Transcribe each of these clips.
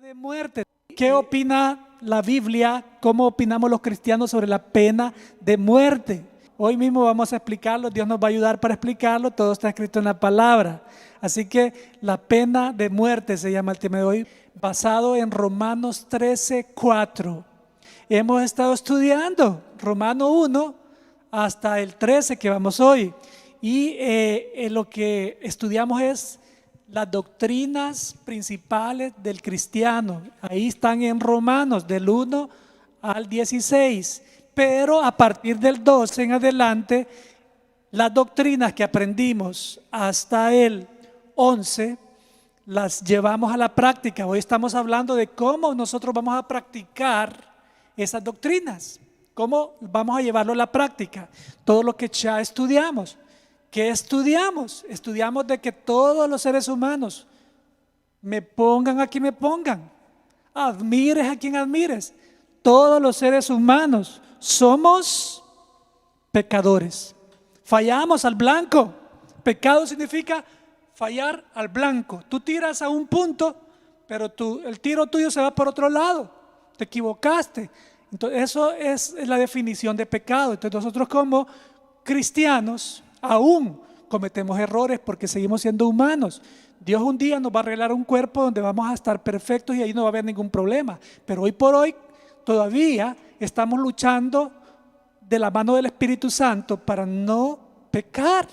De muerte. ¿Qué opina la Biblia? ¿Cómo opinamos los cristianos sobre la pena de muerte? Hoy mismo vamos a explicarlo, Dios nos va a ayudar para explicarlo, todo está escrito en la palabra. Así que la pena de muerte se llama el tema de hoy, basado en Romanos 13:4. Hemos estado estudiando Romano 1 hasta el 13 que vamos hoy. Y lo que estudiamos es las doctrinas principales del cristiano. Ahí están en Romanos del 1 al 16. Pero a partir del 12 en adelante, las doctrinas que aprendimos hasta el 11 las llevamos a la práctica. Hoy estamos hablando de cómo nosotros vamos a practicar esas doctrinas, cómo vamos a llevarlo a la práctica. Todo lo que ya estudiamos. ¿Qué estudiamos? Estudiamos de que todos los seres humanos, me pongan a quien me pongan, admires a quien admires, todos los seres humanos somos pecadores. Fallamos al blanco. Pecado significa fallar al blanco. Tú tiras a un punto, pero el tiro tuyo se va por otro lado. Te equivocaste. Entonces, eso es la definición de pecado. Entonces, nosotros como cristianos aún cometemos errores porque seguimos siendo humanos. Dios un día nos va a arreglar un cuerpo donde vamos a estar perfectos y ahí no va a haber ningún problema. Pero hoy por hoy todavía estamos luchando de la mano del Espíritu Santo para no pecar.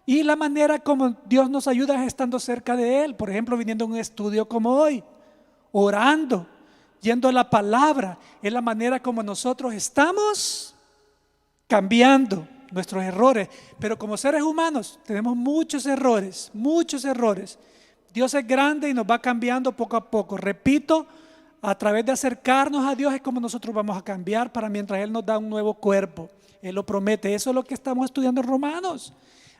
Y la manera como Dios nos ayuda es estando cerca de Él. Por ejemplo, viniendo a un estudio como hoy, orando, yendo a la palabra. Es la manera como nosotros estamos cambiando nuestros errores, pero como seres humanos tenemos muchos errores. Dios es grande y nos va cambiando poco a poco. Repito, a través de acercarnos a Dios es como nosotros vamos a cambiar para mientras Él nos da un nuevo cuerpo. Él lo promete. Eso es lo que estamos estudiando en Romanos.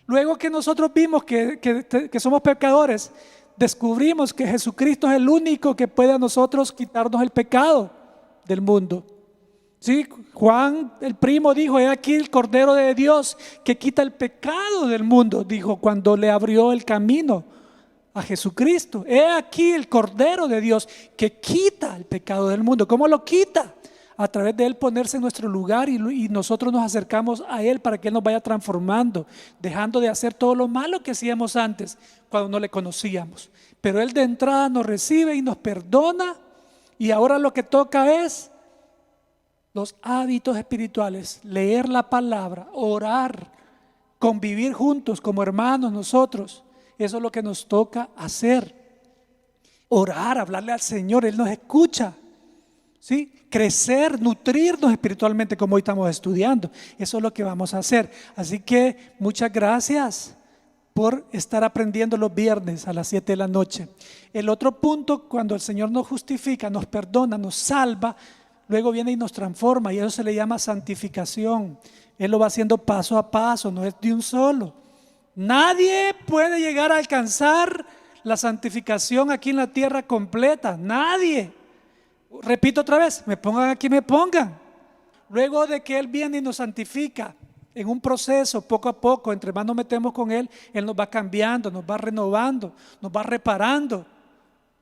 Luego que nosotros vimos que somos pecadores, descubrimos que Jesucristo es el único que puede a nosotros quitarnos el pecado del mundo. Sí, Juan el primo dijo: he aquí el Cordero de Dios que quita el pecado del mundo, dijo cuando le abrió el camino a Jesucristo. He aquí el Cordero de Dios que quita el pecado del mundo. ¿Cómo lo quita? A través de Él ponerse en nuestro lugar y nosotros nos acercamos a Él para que Él nos vaya transformando, dejando de hacer todo lo malo que hacíamos antes cuando no le conocíamos. Pero Él de entrada nos recibe y nos perdona, y ahora lo que toca es los hábitos espirituales, leer la palabra, orar, convivir juntos como hermanos nosotros. Eso es lo que nos toca hacer. Orar, hablarle al Señor, Él nos escucha. ¿Sí? Crecer, nutrirnos espiritualmente como hoy estamos estudiando. Eso es lo que vamos a hacer. Así que muchas gracias por estar aprendiendo los viernes a las 7 de la noche. El otro punto, cuando el Señor nos justifica, nos perdona, nos salva, luego viene y nos transforma, y eso se le llama santificación. Él lo va haciendo paso a paso, no es de un solo. Nadie puede llegar a alcanzar la santificación aquí en la tierra completa, nadie. Repito otra vez, me pongan aquí, me pongan. Luego de que Él viene y nos santifica en un proceso, poco a poco, entre más nos metemos con Él, Él nos va cambiando, nos va renovando, nos va reparando.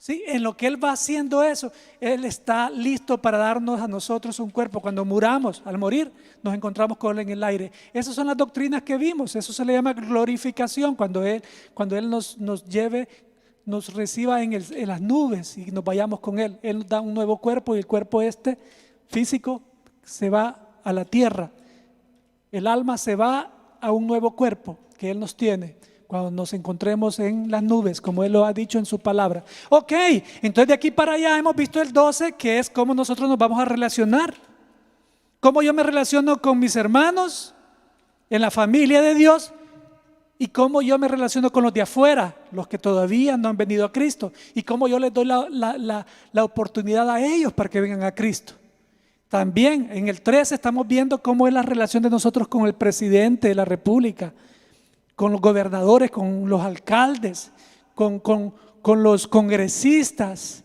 ¿Sí? En lo que Él va haciendo eso, Él está listo para darnos a nosotros un cuerpo. Cuando muramos, al morir, nos encontramos con Él en el aire. Esas son las doctrinas que vimos. Eso se le llama glorificación, cuando Él nos lleve, nos reciba en las nubes y nos vayamos con Él. Él nos da un nuevo cuerpo, y el cuerpo físico se va a la tierra. El alma se va a un nuevo cuerpo que Él nos tiene cuando nos encontremos en las nubes, como Él lo ha dicho en su palabra. Ok, entonces de aquí para allá hemos visto el 12, que es cómo nosotros nos vamos a relacionar. Cómo yo me relaciono con mis hermanos en la familia de Dios, y cómo yo me relaciono con los de afuera, los que todavía no han venido a Cristo, y cómo yo les doy la oportunidad a ellos para que vengan a Cristo. También en el 13 estamos viendo cómo es la relación de nosotros con el presidente de la República, con los gobernadores, con los alcaldes, con los congresistas,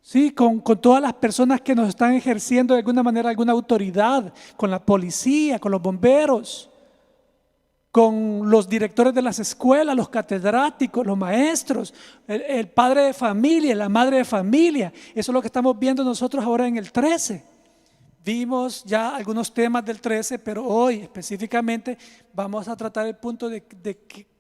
¿sí? Con todas las personas que nos están ejerciendo de alguna manera alguna autoridad, con la policía, con los bomberos, con los directores de las escuelas, los catedráticos, los maestros, el padre de familia, la madre de familia. Eso es lo que estamos viendo nosotros ahora en el 13. Vimos ya algunos temas del 13, pero hoy específicamente vamos a tratar el punto de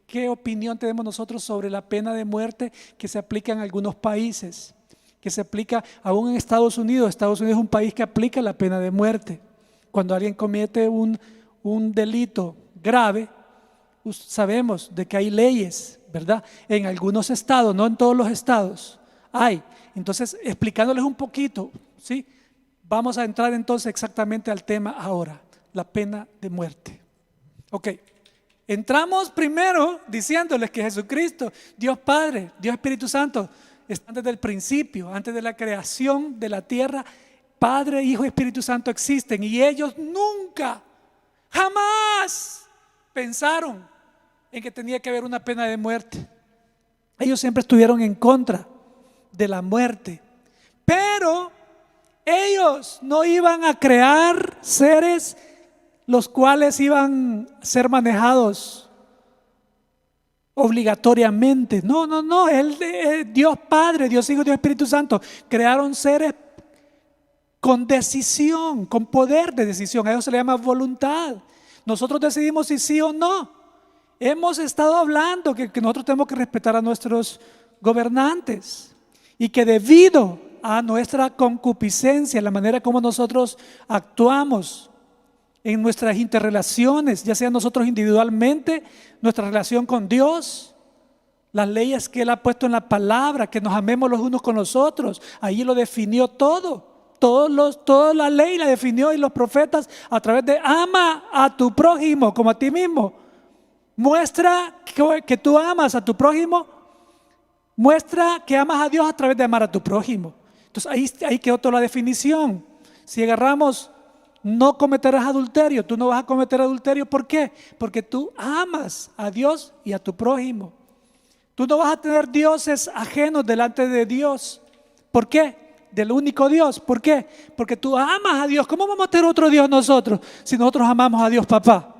qué opinión tenemos nosotros sobre la pena de muerte que se aplica en algunos países, que se aplica aún en Estados Unidos. Estados Unidos es un país que aplica la pena de muerte. Cuando alguien comete un delito grave, sabemos de que hay leyes, ¿verdad? En algunos estados, no en todos los estados hay. Entonces, explicándoles un poquito, ¿sí? Vamos a entrar entonces exactamente al tema ahora, la pena de muerte. Ok, entramos primero diciéndoles que Jesucristo, Dios Padre, Dios Espíritu Santo, están desde el principio, antes de la creación de la tierra. Padre, Hijo y Espíritu Santo existen y ellos nunca, jamás pensaron en que tenía que haber una pena de muerte. Ellos siempre estuvieron en contra de la muerte, pero ellos no iban a crear seres los cuales iban a ser manejados obligatoriamente. No. Dios Padre, Dios Hijo, Dios Espíritu Santo crearon seres con decisión, con poder de decisión. A eso se le llama voluntad. Nosotros decidimos si sí o no. Hemos estado hablando que nosotros tenemos que respetar a nuestros gobernantes y que debido a nuestra concupiscencia, la manera como nosotros actuamos en nuestras interrelaciones, ya sea nosotros individualmente, nuestra relación con Dios, las leyes que Él ha puesto en la palabra, que nos amemos los unos con los otros, ahí lo definió todo. Toda la ley la definió, y los profetas a través de ama a tu prójimo como a ti mismo. Muestra que tú amas a tu prójimo, muestra que amas a Dios a través de amar a tu prójimo. Entonces ahí quedó toda la definición. Si agarramos, no cometerás adulterio, tú no vas a cometer adulterio. ¿Por qué? Porque tú amas a Dios y a tu prójimo. Tú no vas a tener dioses ajenos delante de Dios. ¿Por qué? Del único Dios. ¿Por qué? Porque tú amas a Dios. ¿Cómo vamos a tener otro Dios nosotros si nosotros amamos a Dios Papá?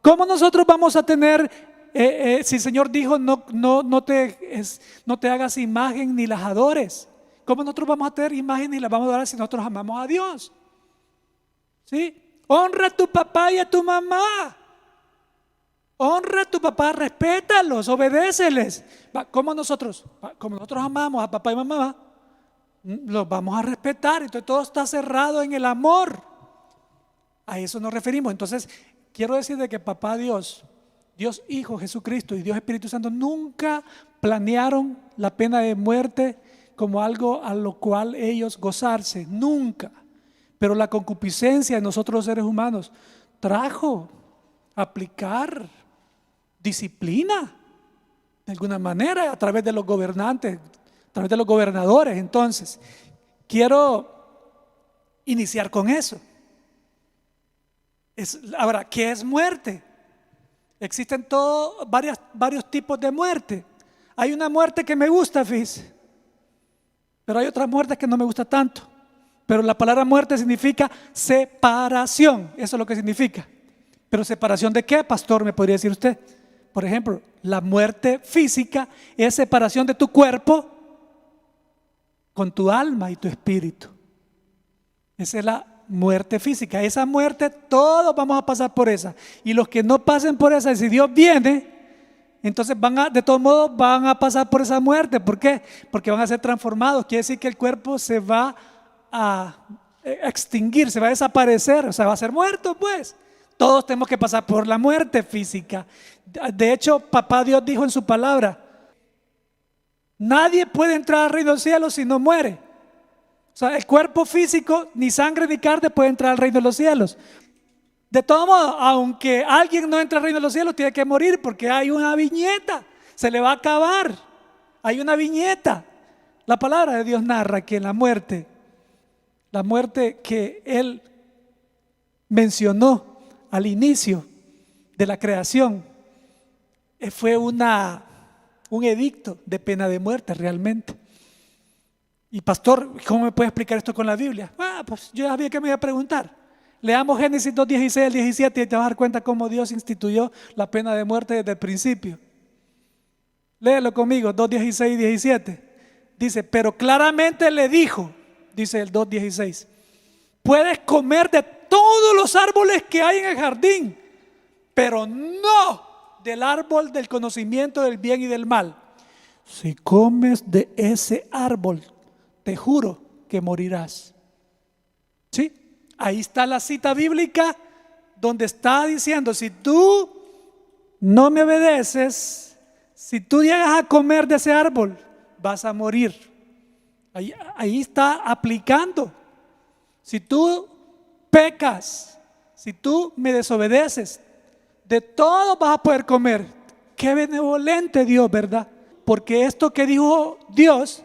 ¿Cómo nosotros vamos a tener, si el Señor dijo no te hagas imagen ni las adores? ¿Cómo nosotros vamos a tener imagen ni las vamos a adorar si nosotros amamos a Dios? ¿Sí? Honra a tu papá y a tu mamá. Honra a tu papá, respétalos, obedéceles. Como nosotros amamos a papá y mamá, los vamos a respetar. Entonces todo está cerrado en el amor. A eso nos referimos. Entonces quiero decir de que papá Dios, Dios Hijo Jesucristo y Dios Espíritu Santo nunca planearon la pena de muerte como algo a lo cual ellos gozarse, nunca. Pero la concupiscencia de nosotros los seres humanos trajo aplicar disciplina de alguna manera a través de los gobernantes, a través de los gobernadores. Entonces, quiero iniciar con eso. Ahora, ¿qué es muerte? Existen varios tipos de muerte. Hay una muerte que me gusta, fíjese, pero hay otras muertes que no me gusta tanto. Pero la palabra muerte significa separación, eso es lo que significa. Pero ¿separación de qué, pastor? Me podría decir usted. Por ejemplo, la muerte física es separación de tu cuerpo con tu alma y tu espíritu. Esa es la muerte física. Esa muerte todos vamos a pasar por esa. Y los que no pasen por esa, si Dios viene, entonces de todos modos van a pasar por esa muerte. ¿Por qué? Porque van a ser transformados. Quiere decir que el cuerpo se va a extinguir, se va a desaparecer, o sea, va a ser muerto, pues. Todos tenemos que pasar por la muerte física. De hecho, papá Dios dijo en su palabra: nadie puede entrar al reino del cielo si no muere. O sea, el cuerpo físico, ni sangre ni carne puede entrar al reino de los cielos. De todo modo, aunque alguien no entre al reino de los cielos, tiene que morir, porque hay una viñeta, se le va a acabar. Hay una viñeta. La palabra de Dios narra que la muerte que Él mencionó al inicio de la creación fue un edicto de pena de muerte realmente. Y pastor, ¿cómo me puede explicar esto con la Biblia? Pues yo sabía que me iba a preguntar. Leamos Génesis 2, 16 al 17 y te vas a dar cuenta cómo Dios instituyó la pena de muerte desde el principio. Léelo conmigo, 2, 16 y 17. Dice, pero claramente le dijo, dice el 2:16, puedes comer de todos los árboles que hay en el jardín, pero no del árbol del conocimiento del bien y del mal. Si comes de ese árbol, te juro que morirás. ¿Sí? Ahí está la cita bíblica donde está diciendo, si tú no me obedeces, si tú llegas a comer de ese árbol, vas a morir. Ahí está aplicando. Si tú pecas, si tú me desobedeces, de todo vas a poder comer. Qué benevolente Dios, ¿verdad? Porque esto que dijo Dios,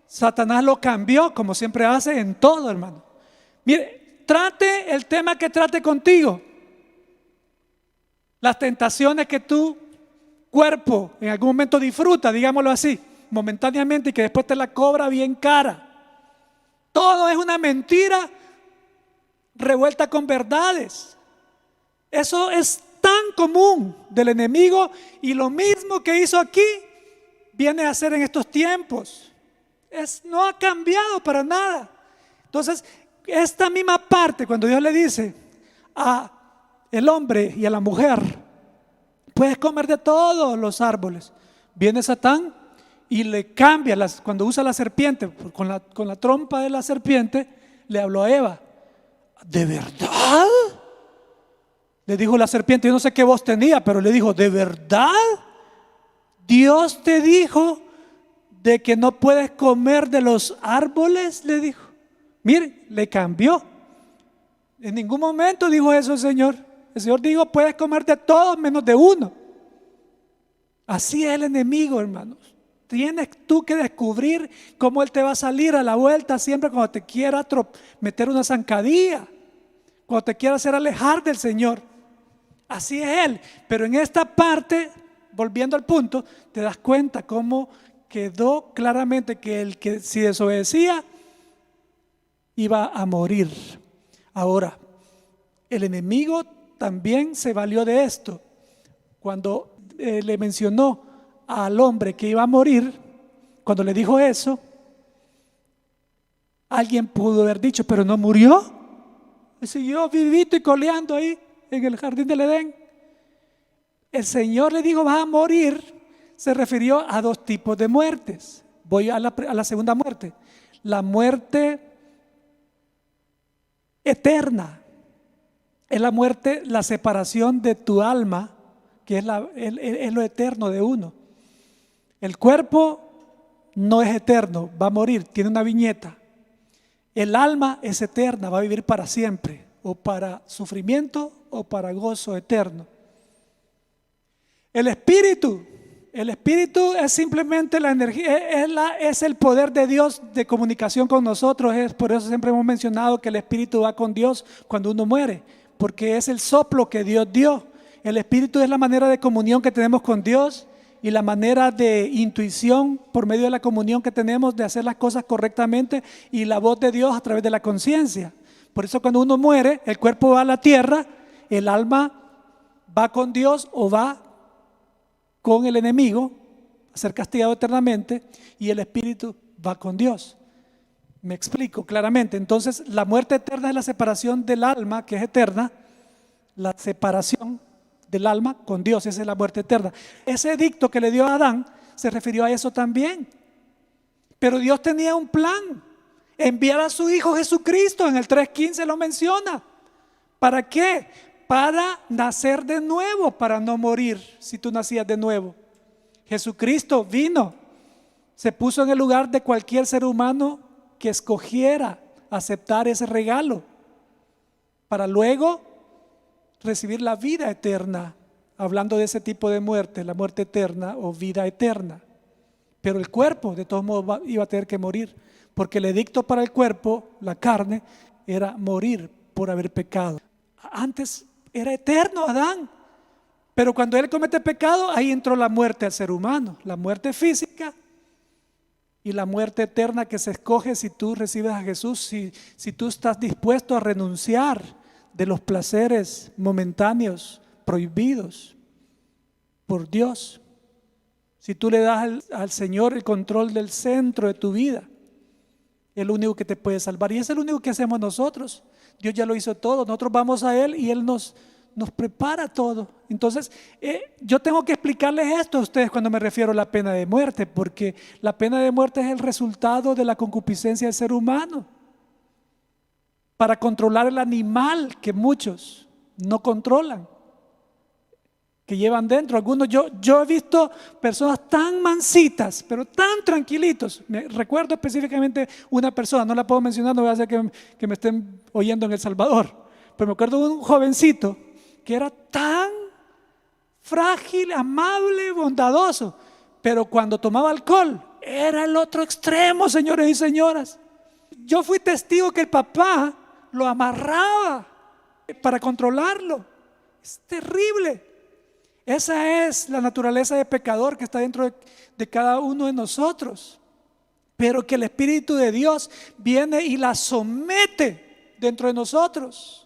Satanás lo cambió, como siempre hace en todo, hermano. Mire, trate el tema que trate contigo, las tentaciones que tu cuerpo en algún momento disfruta, digámoslo así, momentáneamente, y que después te la cobra bien cara. Todo es una mentira revuelta con verdades. Eso es tan común del enemigo, y lo mismo que hizo aquí viene a hacer en estos tiempos. No ha cambiado para nada. Entonces, esta misma parte, cuando Dios le dice a el hombre y a la mujer, puedes comer de todos los árboles, viene Satán y le cambia, cuando usa la serpiente, con la trompa de la serpiente, le habló a Eva. ¿De verdad? Le dijo la serpiente, yo no sé qué voz tenía, pero le dijo, ¿de verdad? Dios te dijo de que no puedes comer de los árboles, le dijo. Mire, le cambió. En ningún momento dijo eso el Señor. El Señor dijo, puedes comer de todos menos de uno. Así es el enemigo, hermanos. Tienes tú que descubrir cómo él te va a salir a la vuelta siempre cuando te quiera meter una zancadilla, cuando te quiera hacer alejar del Señor. Así es él. Pero en esta parte, volviendo al punto, te das cuenta cómo quedó claramente que el que si desobedecía iba a morir. Ahora, el enemigo también se valió de esto. Cuando le mencionó al hombre que iba a morir, cuando le dijo eso, alguien pudo haber dicho, pero no murió. Y siguió vivito y coleando ahí en el jardín del Edén. El Señor le dijo, vas a morir. Se refirió a dos tipos de muertes. Voy a la segunda muerte. La muerte eterna. Es la muerte, la separación de tu alma, que es lo eterno de uno. El cuerpo no es eterno, va a morir, tiene una viñeta. El alma es eterna, va a vivir para siempre, o para sufrimiento o para gozo eterno. El espíritu es simplemente la energía, es el poder de Dios de comunicación con nosotros. Es por eso siempre hemos mencionado que el espíritu va con Dios cuando uno muere, porque es el soplo que Dios dio. El espíritu es la manera de comunión que tenemos con Dios y la manera de intuición por medio de la comunión que tenemos de hacer las cosas correctamente, y la voz de Dios a través de la conciencia. Por eso cuando uno muere, el cuerpo va a la tierra, el alma va con Dios o va con el enemigo a ser castigado eternamente, y el espíritu va con Dios. Me explico claramente. Entonces, la muerte eterna es la separación del alma, que es eterna, la separación del alma con Dios, esa es la muerte eterna. Ese edicto que le dio a Adán se refirió a eso también. Pero Dios tenía un plan: enviar a su Hijo Jesucristo. En el 3:15 lo menciona. ¿Para qué? Para nacer de nuevo, para no morir si tú nacías de nuevo. Jesucristo vino, se puso en el lugar de cualquier ser humano que escogiera aceptar ese regalo, para luego recibir la vida eterna, hablando de ese tipo de muerte, la muerte eterna o vida eterna. Pero el cuerpo de todos modos iba a tener que morir, porque el edicto para el cuerpo, la carne, era morir por haber pecado. Antes era eterno Adán, pero cuando él comete pecado, ahí entró la muerte al ser humano, la muerte física y la muerte eterna que se escoge si tú recibes a Jesús, si tú estás dispuesto a renunciar de los placeres momentáneos prohibidos por Dios. Si tú le das al Señor el control del centro de tu vida, es el único que te puede salvar. Y es el único que hacemos nosotros. Dios ya lo hizo todo. Nosotros vamos a Él y Él nos prepara todo. Entonces, yo tengo que explicarles esto a ustedes cuando me refiero a la pena de muerte, porque la pena de muerte es el resultado de la concupiscencia del ser humano para controlar el animal que muchos no controlan, que llevan dentro. Algunos, yo he visto personas tan mansitas, pero tan tranquilitos. Me recuerdo específicamente una persona, no la puedo mencionar, no voy a hacer que me estén oyendo en El Salvador, pero me acuerdo de un jovencito que era tan frágil, amable, bondadoso, pero cuando tomaba alcohol era el otro extremo, señores y señoras. Yo fui testigo que el papá lo amarraba para controlarlo. Es terrible. Esa es la naturaleza de pecador que está dentro de cada uno de nosotros, pero que el Espíritu de Dios viene y la somete dentro de nosotros.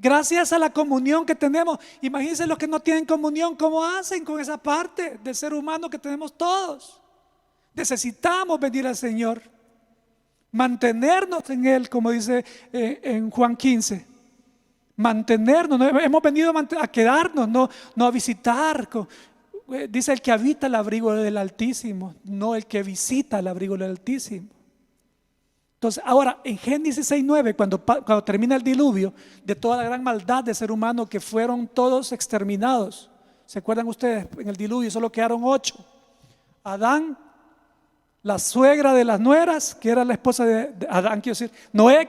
Gracias a la comunión que tenemos. Imagínense los que no tienen comunión, ¿cómo hacen con esa parte del ser humano que tenemos todos? Necesitamos venir al Señor, mantenernos en Él, como dice en Juan 15. Mantenernos, hemos venido a quedarnos, no a visitar. Dice el que habita el abrigo del Altísimo, no el que visita el abrigo del Altísimo. Entonces, ahora en Génesis 6:9, cuando termina el diluvio de toda la gran maldad del ser humano, que fueron todos exterminados. ¿Se acuerdan ustedes? En el diluvio solo quedaron 8. Adán, la suegra de las nueras, que era la esposa de Adán, quiero decir, Noé,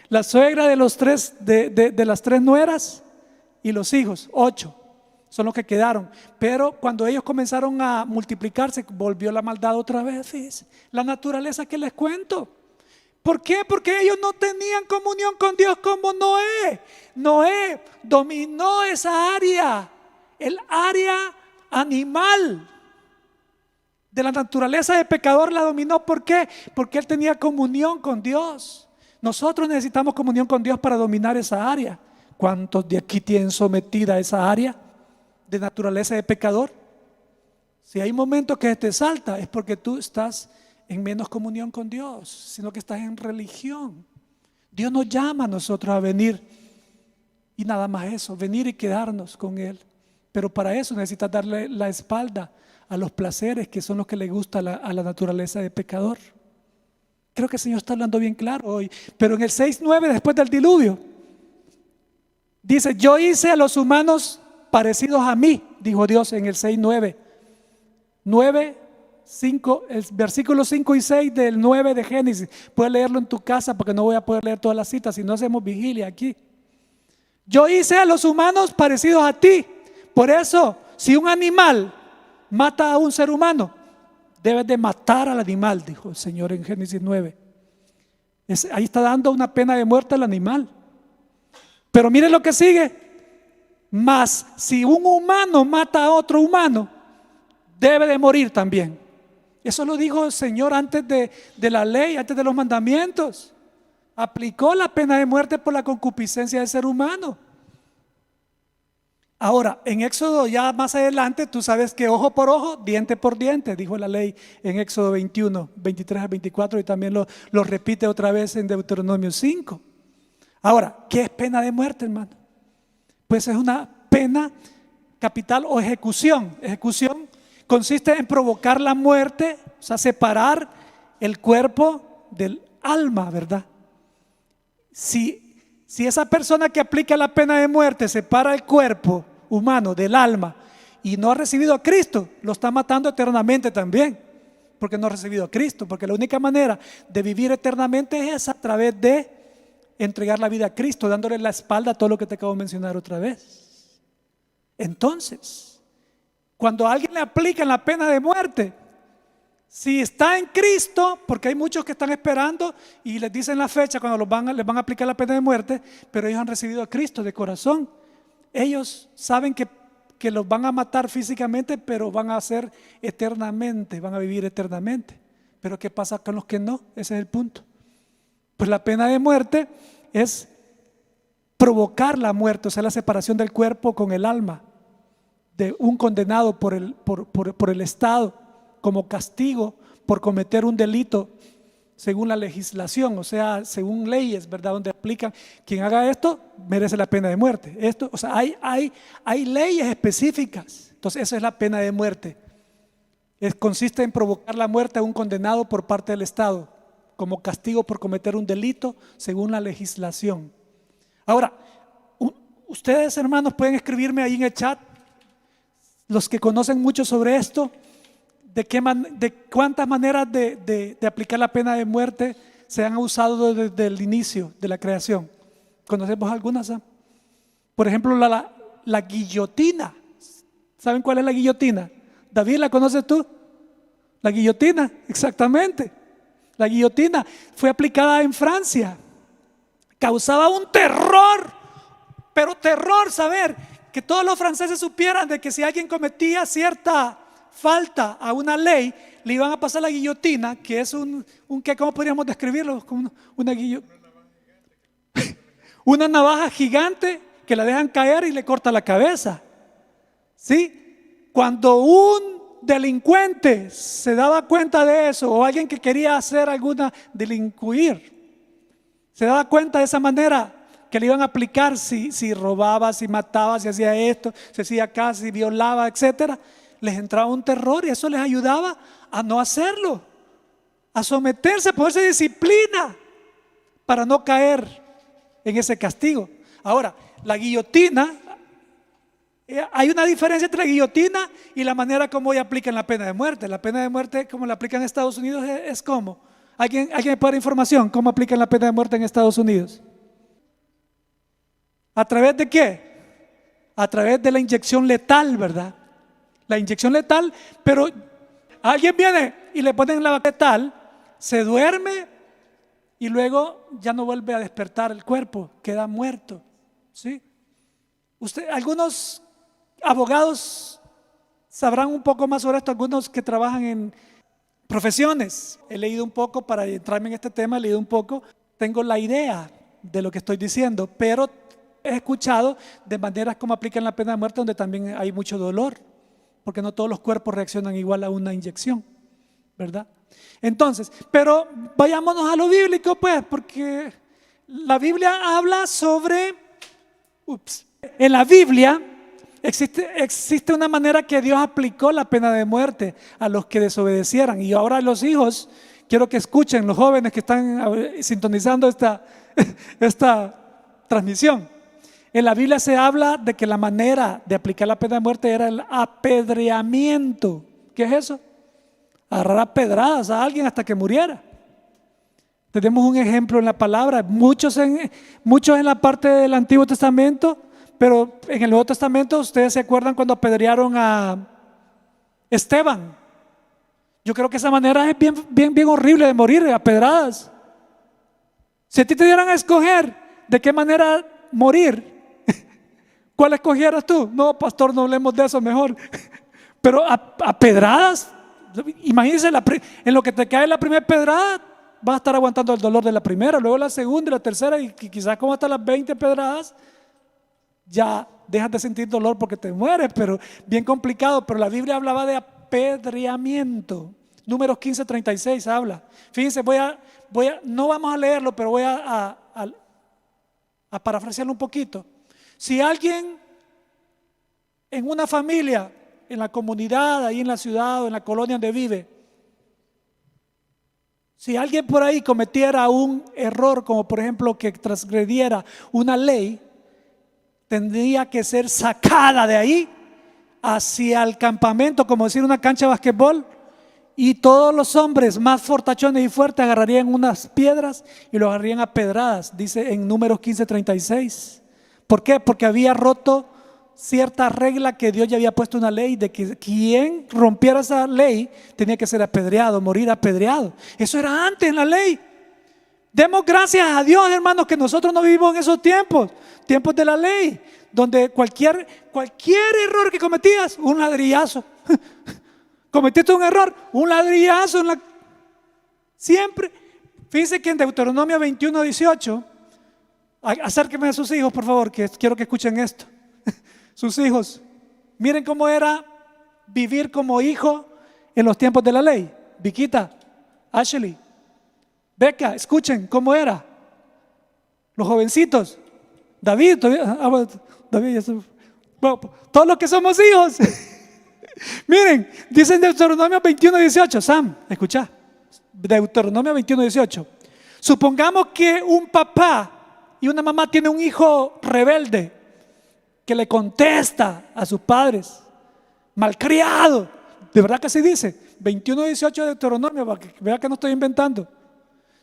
la suegra de las 3 nueras y los hijos, 8 son los que quedaron. Pero cuando ellos comenzaron a multiplicarse, volvió la maldad otra vez. Fíjense, la naturaleza que les cuento. ¿Por qué? Porque ellos no tenían comunión con Dios como Noé. Noé dominó esa área, el área animal de la naturaleza de pecador la dominó. ¿Por qué? Porque él tenía comunión con Dios. Nosotros necesitamos comunión con Dios para dominar esa área. ¿Cuántos de aquí tienen sometida esa área de naturaleza de pecador? Si hay momentos que te salta, es porque tú estás en menos comunión con Dios, sino que estás en religión. Dios nos llama a nosotros a venir y nada más eso, venir y quedarnos con Él. Pero para eso necesitas darle la espalda a los placeres que son los que le gusta a la naturaleza de pecador. Creo que el Señor está hablando bien claro hoy. Pero en el 6:9, después del diluvio, dice: yo hice a los humanos parecidos a mí, dijo Dios en el 6:9. 9:5, el versículo 5 y 6 del 9 de Génesis. Puedes leerlo en tu casa porque no voy a poder leer todas las citas si no hacemos vigilia aquí. Yo hice a los humanos parecidos a ti. Por eso, si un animal mata a un ser humano, debes de matar al animal, dijo el Señor en Génesis 9. Ahí está dando una pena de muerte al animal. Pero miren lo que sigue. Mas si un humano mata a otro humano, debe de morir también. Eso lo dijo el Señor antes de la ley, antes de los mandamientos. Aplicó la pena de muerte por la concupiscencia del ser humano. Ahora, en Éxodo ya más adelante, tú sabes que ojo por ojo, diente por diente, dijo la ley en Éxodo 21, 23 al 24, y también lo repite otra vez en Deuteronomio 5. Ahora, ¿qué es pena de muerte, hermano? Pues es una pena capital o ejecución. Ejecución consiste en provocar la muerte, o sea, separar el cuerpo del alma, ¿verdad? Si esa persona que aplica la pena de muerte separa el cuerpo humano del alma y no ha recibido a Cristo, lo está matando eternamente también, porque no ha recibido a Cristo. Porque la única manera de vivir eternamente es a través de entregar la vida a Cristo, dándole la espalda a todo lo que te acabo de mencionar otra vez. Entonces, cuando a alguien le aplican la pena de muerte, si está en Cristo, porque hay muchos que están esperando y les dicen la fecha cuando les van a aplicar la pena de muerte, pero ellos han recibido a Cristo de corazón. Ellos saben que los van a matar físicamente, pero van a ser eternamente, van a vivir eternamente. Pero ¿qué pasa con los que no? Ese es el punto. Pues la pena de muerte es provocar la muerte, o sea, la separación del cuerpo con el alma de un condenado por el Estado como castigo por cometer un delito según la legislación, o sea, según leyes, ¿verdad? Donde aplican, quien haga esto merece la pena de muerte. Esto, o sea, hay leyes específicas. Entonces, esa es la pena de muerte. Consiste en provocar la muerte a un condenado por parte del Estado como castigo por cometer un delito según la legislación. Ahora, ustedes, hermanos, pueden escribirme ahí en el chat, los que conocen mucho sobre esto, de cuántas maneras de aplicar la pena de muerte se han usado desde el inicio de la creación. ¿Conocemos algunas? Por ejemplo, la guillotina. ¿Saben cuál es la guillotina? David, ¿la conoces tú? La guillotina, exactamente. La guillotina fue aplicada en Francia. Causaba un terror, pero terror saber que todos los franceses supieran de que si alguien cometía cierta falta a una ley, le iban a pasar la guillotina, que es ¿cómo podríamos describirlo? Como una navaja gigante que la dejan caer y le corta la cabeza. ¿Sí? Cuando un delincuente se daba cuenta de eso, o alguien que quería hacer delinquir, se daba cuenta de esa manera que le iban a aplicar si robaba, si mataba, si hacía esto, si hacía acá, si violaba, etcétera, les entraba un terror y eso les ayudaba a no hacerlo, a someterse, a ponerse disciplina para no caer en ese castigo. Ahora, la guillotina, hay una diferencia entre la guillotina y la manera como hoy aplican la pena de muerte. La pena de muerte, como la aplican en Estados Unidos, es como. ¿Alguien me puede dar información? ¿Cómo aplican la pena de muerte en Estados Unidos? ¿A través de qué? A través de la inyección letal, ¿verdad? La inyección letal, pero alguien viene y le ponen la letal, se duerme y luego ya no vuelve a despertar el cuerpo, queda muerto. ¿Sí? Algunos abogados sabrán un poco más sobre esto, algunos que trabajan en profesiones. He leído un poco para entrarme en este tema, he leído un poco, tengo la idea de lo que estoy diciendo, pero he escuchado de maneras como aplican la pena de muerte donde también hay mucho dolor, porque no todos los cuerpos reaccionan igual a una inyección, ¿verdad? Entonces, pero vayámonos a lo bíblico, pues, porque la Biblia habla sobre, en la Biblia existe una manera que Dios aplicó la pena de muerte a los que desobedecieran. Y ahora los hijos, quiero que escuchen, los jóvenes que están sintonizando esta transmisión. En la Biblia se habla de que la manera de aplicar la pena de muerte era el apedreamiento. ¿Qué es eso? Agarrar a pedradas a alguien hasta que muriera. Tenemos un ejemplo en la palabra, muchos en la parte del Antiguo Testamento, pero en el Nuevo Testamento, ustedes se acuerdan cuando apedrearon a Esteban. Yo creo que esa manera es bien horrible de morir a pedradas. Si a ti te dieran a escoger de qué manera morir, ¿cuál escogieras tú? No, pastor, no hablemos de eso mejor. Pero a pedradas, imagínense, en lo que te cae la primera pedrada, vas a estar aguantando el dolor de la primera, luego la segunda y la tercera, y quizás como hasta las 20 pedradas, ya dejas de sentir dolor porque te mueres, pero bien complicado. Pero la Biblia hablaba de apedreamiento. Números 15:36 habla. Fíjense, no vamos a leerlo, pero voy a parafrasearlo un poquito. Si alguien en una familia, en la comunidad, ahí en la ciudad o en la colonia donde vive, si alguien por ahí cometiera un error, como por ejemplo que transgrediera una ley, tendría que ser sacada de ahí hacia el campamento, como decir una cancha de basquetbol, y todos los hombres más fortachones y fuertes agarrarían unas piedras y lo agarrarían a pedradas, dice en Números 15:36. ¿Por qué? Porque había roto cierta regla que Dios ya había puesto una ley de que quien rompiera esa ley tenía que ser apedreado, morir apedreado. Eso era antes en la ley. Demos gracias a Dios, hermanos, que nosotros no vivimos en esos tiempos de la ley, donde cualquier error que cometías, un ladrillazo. Cometiste un error, un ladrillazo. Siempre. Fíjense que en Deuteronomio 21:18 Acérquenme a sus hijos, por favor, que quiero que escuchen esto. Sus hijos, miren cómo era vivir como hijo en los tiempos de la ley. Viquita, Ashley, Becca, escuchen cómo era. Los jovencitos, David, bueno, todos los que somos hijos. Miren, dice en Deuteronomio 21:18, Sam, escucha, Deuteronomio 21:18. Supongamos que un papá y una mamá tienen un hijo rebelde que le contesta a sus padres, malcriado. De verdad que así dice, 21:18 de Deuteronomio, para que vea que no estoy inventando.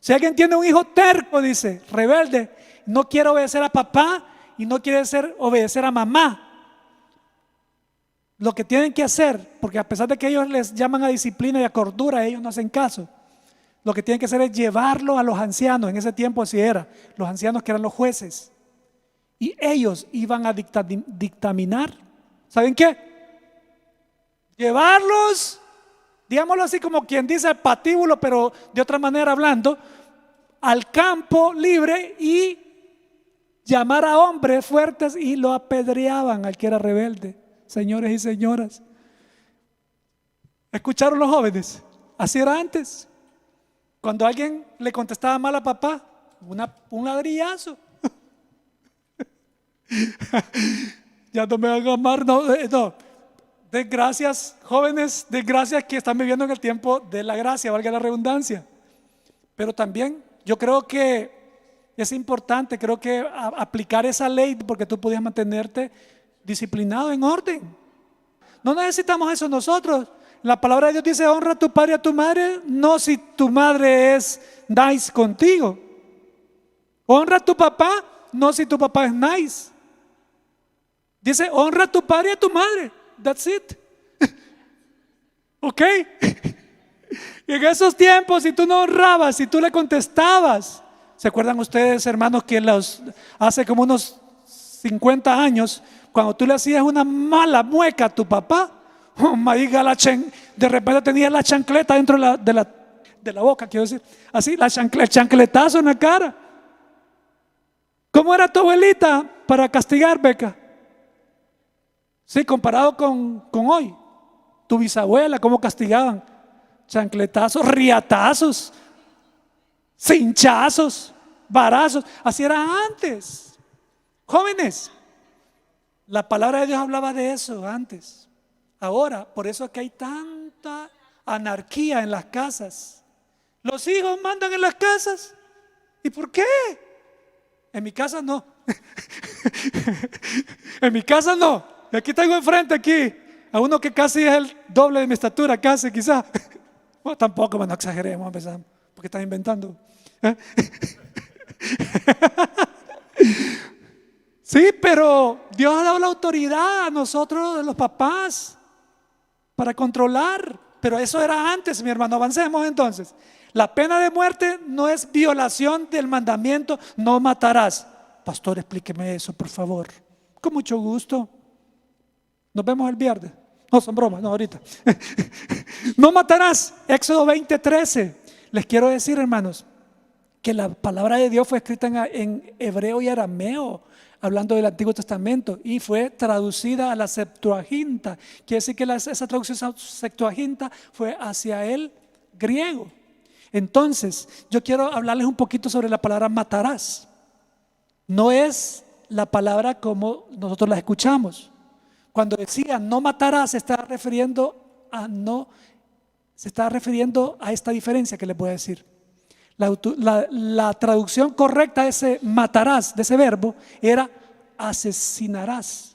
Si alguien tiene un hijo terco, dice, rebelde, no quiere obedecer a papá y no quiere obedecer a mamá, lo que tienen que hacer, porque a pesar de que ellos les llaman a disciplina y a cordura, ellos no hacen caso. Lo que tienen que hacer es llevarlo a los ancianos. En ese tiempo así era, los ancianos que eran los jueces, y ellos iban a dictaminar, ¿saben qué? Llevarlos, digámoslo así como quien dice al patíbulo, pero de otra manera hablando, al campo libre, y llamar a hombres fuertes y lo apedreaban al que era rebelde. Señores y señoras, ¿escucharon los jóvenes? Así era antes. Cuando alguien le contestaba mal a papá, un ladrillazo. Ya no me van a amar, no. Desgracias, jóvenes, desgracias que están viviendo en el tiempo de la gracia, valga la redundancia. Pero también yo creo que es importante, creo que aplicar esa ley, porque tú podías mantenerte disciplinado, en orden. No necesitamos eso nosotros. La palabra de Dios dice: honra a tu padre y a tu madre, no si tu madre es nice contigo. Honra a tu papá, no si tu papá es nice. Dice: honra a tu padre y a tu madre. That's it. ¿Ok? Y en esos tiempos, si tú no honrabas, si tú le contestabas, ¿se acuerdan ustedes, hermanos, que hace como unos 50 años, cuando tú le hacías una mala mueca a tu papá, de repente tenías la chancleta dentro de la boca, quiero decir, así, el chancletazo en la cara? ¿Cómo era tu abuelita para castigar, Beca? Sí, comparado con hoy. Tu bisabuela, ¿cómo castigaban? Chancletazos, riatazos, cinchazos, varazos. Así era antes. Jóvenes, la palabra de Dios hablaba de eso antes. Ahora, por eso es que hay tanta anarquía en las casas. Los hijos mandan en las casas. ¿Y por qué? En mi casa no. En mi casa no. Y aquí tengo enfrente aquí a uno que casi es el doble de mi estatura, casi, quizá. Bueno, tampoco, bueno, exageremos, empezamos, porque están inventando. Sí, pero Dios ha dado la autoridad a nosotros, los papás, para controlar. Pero eso era antes, mi hermano. Avancemos entonces. La pena de muerte no es violación del mandamiento: no matarás. Pastor, explíqueme eso, por favor. Con mucho gusto. Nos vemos el viernes. No, son bromas, no, ahorita. No matarás. Éxodo 20:13. Les quiero decir, hermanos, que la palabra de Dios fue escrita en hebreo y arameo, hablando del Antiguo Testamento, y fue traducida a la Septuaginta. Quiere decir que esa traducción Septuaginta fue hacia el griego. Entonces, yo quiero hablarles un poquito sobre la palabra matarás. No es la palabra como nosotros la escuchamos. Cuando decía no matarás, se está refiriendo a esta diferencia que les voy a decir. La traducción correcta de ese matarás, de ese verbo, era asesinarás.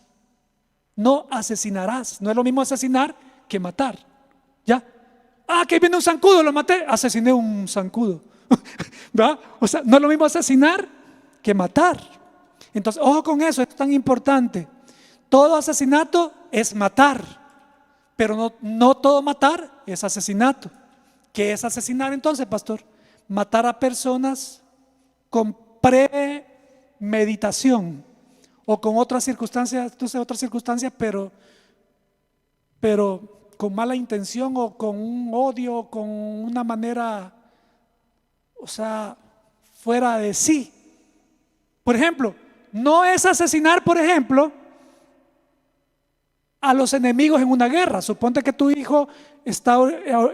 No asesinarás. No es lo mismo asesinar que matar. ¿Ya? Que viene un zancudo, lo maté, asesiné un zancudo. ¿Verdad? O sea, no es lo mismo asesinar que matar. Entonces, ojo con eso, esto es tan importante. Todo asesinato es matar, pero no todo matar es asesinato. ¿Qué es asesinar entonces, pastor? Matar a personas con premeditación o con otras circunstancias, pero con mala intención o con un odio, con una manera, o sea, fuera de sí. Por ejemplo, no es asesinar, por ejemplo, a los enemigos en una guerra. Suponte que tu hijo está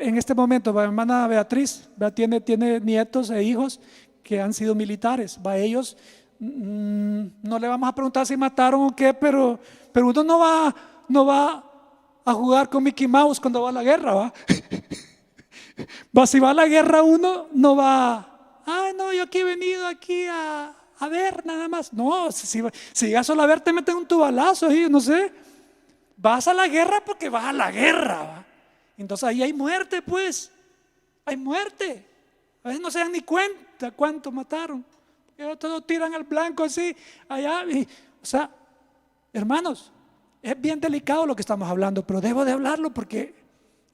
en este momento, mi hermana Beatriz, tiene nietos e hijos que han sido militares. Ellos no le vamos a preguntar si mataron o qué, pero uno no va a jugar con Mickey Mouse cuando va a la guerra, ¿va? Si va a la guerra uno no va, no, yo aquí he venido a ver nada más. No, si llegas solo a ver te meten un tubalazo ahí, no sé. Vas a la guerra porque vas a la guerra, ¿va? Entonces ahí hay muerte, pues. Hay muerte. A veces no se dan ni cuenta cuánto mataron. Todos tiran al blanco así, allá. O sea, hermanos, es bien delicado lo que estamos hablando, pero debo de hablarlo porque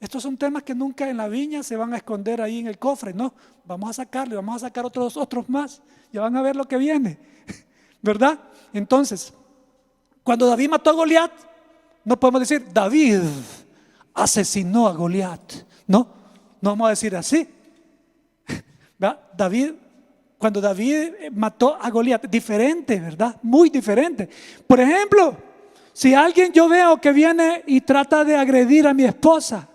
estos son temas que nunca en la viña se van a esconder ahí en el cofre. No, vamos a sacarlo, vamos a sacar otros más. Ya van a ver lo que viene, ¿verdad? Entonces, cuando David mató a Goliat, no podemos decir David asesinó a Goliat. No vamos a decir así, ¿verdad? Cuando David mató a Goliat, diferente, ¿verdad? Muy diferente. Por ejemplo, si alguien yo veo que viene y trata de agredir a mi esposa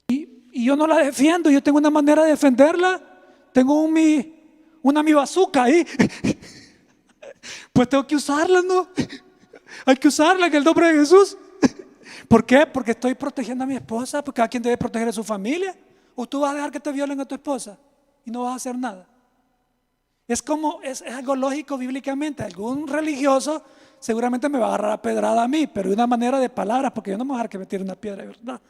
y yo no la defiendo, yo tengo una manera de defenderla, tengo una mi bazooka ahí, pues tengo que usarla, ¿no? Hay que usarla en el nombre de Jesús. ¿Por qué? Porque estoy protegiendo a mi esposa, porque cada quien debe proteger a su familia. ¿O tú vas a dejar que te violen a tu esposa y no vas a hacer nada? Es algo lógico bíblicamente. Algún religioso seguramente me va a agarrar a pedrada a mí, pero de una manera de palabras, porque yo no me voy a dejar que me tire una piedra de verdad.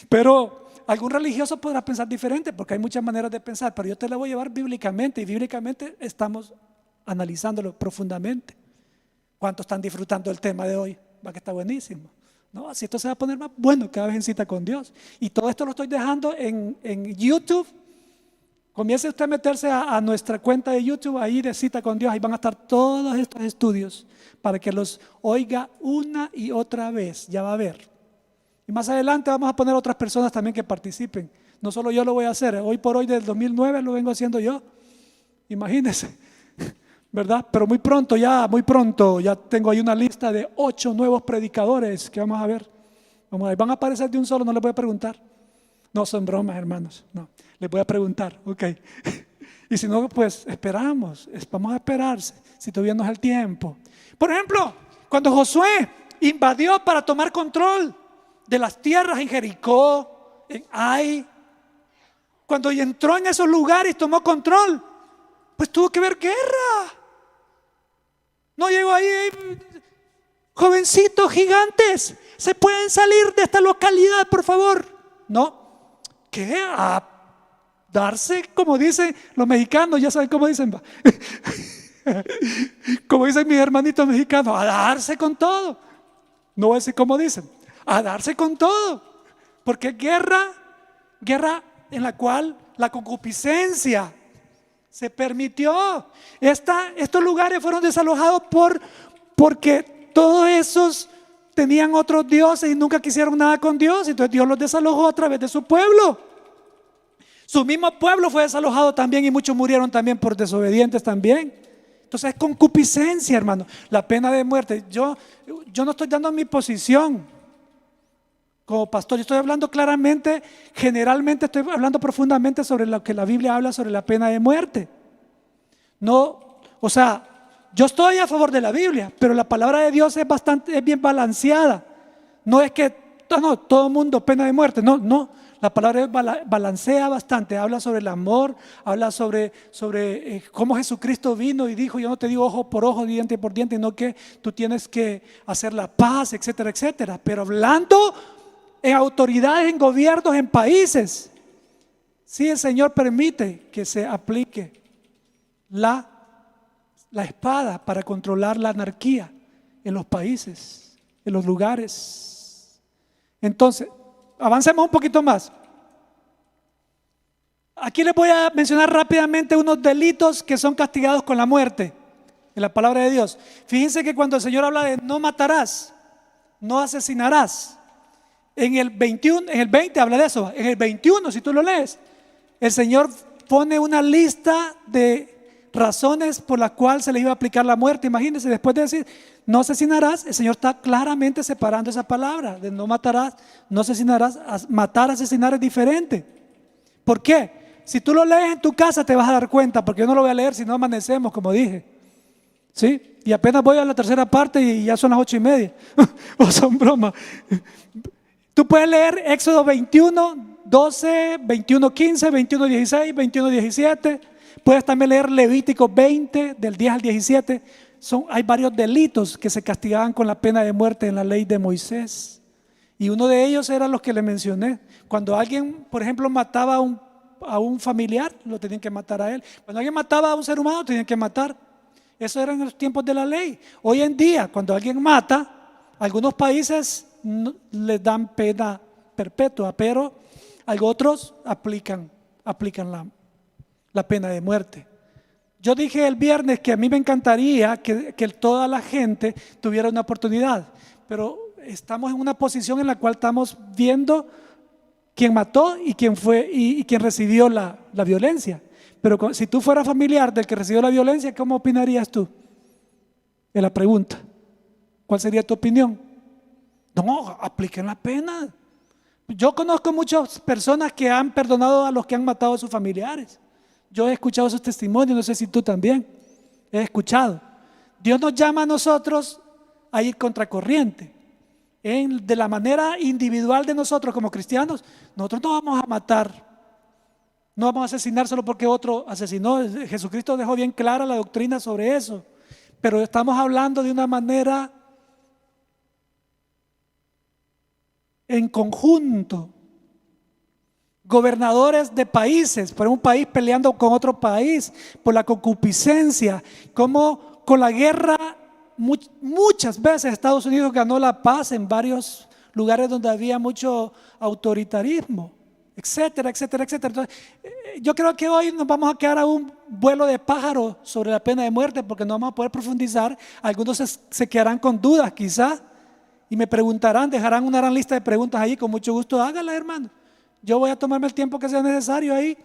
Pero algún religioso podrá pensar diferente, porque hay muchas maneras de pensar, pero yo te la voy a llevar bíblicamente, y bíblicamente estamos analizándolo profundamente. ¿Cuántos están disfrutando el tema de hoy? Va que está buenísimo. No, así esto se va a poner más bueno cada vez en Cita con Dios. Y todo esto lo estoy dejando en YouTube. Comience usted a meterse a nuestra cuenta de YouTube, ahí de Cita con Dios. Ahí van a estar todos estos estudios para que los oiga una y otra vez. Ya va a ver. Y más adelante vamos a poner otras personas también que participen. No solo yo lo voy a hacer. Hoy por hoy, del 2009 lo vengo haciendo yo. Imagínense, ¿verdad? Pero muy pronto ya tengo ahí una lista de 8 nuevos predicadores que vamos a ver. Van a aparecer de un solo, no les voy a preguntar. No son bromas, hermanos. No, les voy a preguntar, ok. Y si no, pues esperamos. Vamos a esperarse, si todavía no es el tiempo. Por ejemplo, cuando Josué invadió para tomar control de las tierras en Jericó, en Ai, cuando entró en esos lugares y tomó control, pues tuvo que haber guerra. No llegó ahí, jovencitos gigantes, ¿se pueden salir de esta localidad, por favor? No. ¿Qué? A darse, como dicen los mexicanos, ya saben cómo dicen, como dicen mis hermanitos mexicanos, a darse con todo. No voy a decir como dicen, a darse con todo. Porque guerra en la cual la concupiscencia se permitió. Estos lugares fueron desalojados porque todos esos tenían otros dioses y nunca quisieron nada con Dios. Entonces Dios los desalojó a través de su pueblo. Su mismo pueblo fue desalojado también, y muchos murieron también por desobedientes también. Entonces es concupiscencia, hermano. La pena de muerte. Yo no estoy dando mi posición como pastor, yo estoy hablando claramente, generalmente estoy hablando profundamente sobre lo que la Biblia habla sobre la pena de muerte. No, o sea, yo estoy a favor de la Biblia, pero la palabra de Dios es bien balanceada. No es que todo el mundo pena de muerte, no. La palabra balancea bastante, habla sobre el amor, habla sobre cómo Jesucristo vino y dijo: yo no te digo ojo por ojo, diente por diente, sino que tú tienes que hacer la paz, etcétera, etcétera. Pero hablando en autoridades, en gobiernos, en países, sí, el Señor permite que se aplique la espada para controlar la anarquía en los países, en los lugares. Entonces, avancemos un poquito más. Aquí les voy a mencionar rápidamente unos delitos que son castigados con la muerte en la palabra de Dios. Fíjense que cuando el Señor habla de no matarás, no asesinarás, en el 21, en el 20 habla de eso. En el 21, si tú lo lees, el Señor pone una lista de razones por las cuales se les iba a aplicar la muerte. Imagínense, después de decir no asesinarás, el Señor está claramente separando esa palabra de no matarás, no asesinarás. Matar, asesinar es diferente. ¿Por qué? Si tú lo lees en tu casa te vas a dar cuenta, porque yo no lo voy a leer si no amanecemos, como dije, ¿sí? Y apenas voy a la tercera parte y ya son las 8:30. O son bromas. Tú puedes leer Éxodo 21, 12, 21, 15, 21, 16, 21, 17. Puedes también leer Levítico 20, del 10 al 17. Hay varios delitos que se castigaban con la pena de muerte en la ley de Moisés. Y uno de ellos era los que le mencioné. Cuando alguien, por ejemplo, mataba a un familiar, lo tenían que matar a él. Cuando alguien mataba a un ser humano, lo tenían que matar. Eso era en los tiempos de la ley. Hoy en día, cuando alguien mata, algunos países les dan pena perpetua, pero otros aplican la pena de muerte. Yo dije el viernes que a mí me encantaría que toda la gente tuviera una oportunidad, pero estamos en una posición en la cual estamos viendo quién mató y quién fue y quién recibió la violencia. Pero si tú fueras familiar del que recibió la violencia, ¿cómo opinarías tú? Es la pregunta. ¿Cuál sería tu opinión? No, apliquen la pena. Yo conozco muchas personas que han perdonado a los que han matado a sus familiares. Yo he escuchado sus testimonios, no sé si tú también. He escuchado. Dios nos llama a nosotros a ir contracorriente. De la manera individual de nosotros como cristianos, nosotros no vamos a matar. No vamos a asesinar solo porque otro asesinó. Jesucristo dejó bien clara la doctrina sobre eso. Pero estamos hablando de una manera en conjunto. Gobernadores de países, por un país peleando con otro país, por la concupiscencia, como con la guerra, muchas veces Estados Unidos ganó la paz en varios lugares donde había mucho autoritarismo, etcétera, etcétera, etcétera. Entonces, yo creo que hoy nos vamos a quedar a un vuelo de pájaro sobre la pena de muerte, porque no vamos a poder profundizar. Algunos se quedarán con dudas quizás y me preguntarán, dejarán una gran lista de preguntas allí. Con mucho gusto háganla, hermano. Yo voy a tomarme el tiempo que sea necesario ahí.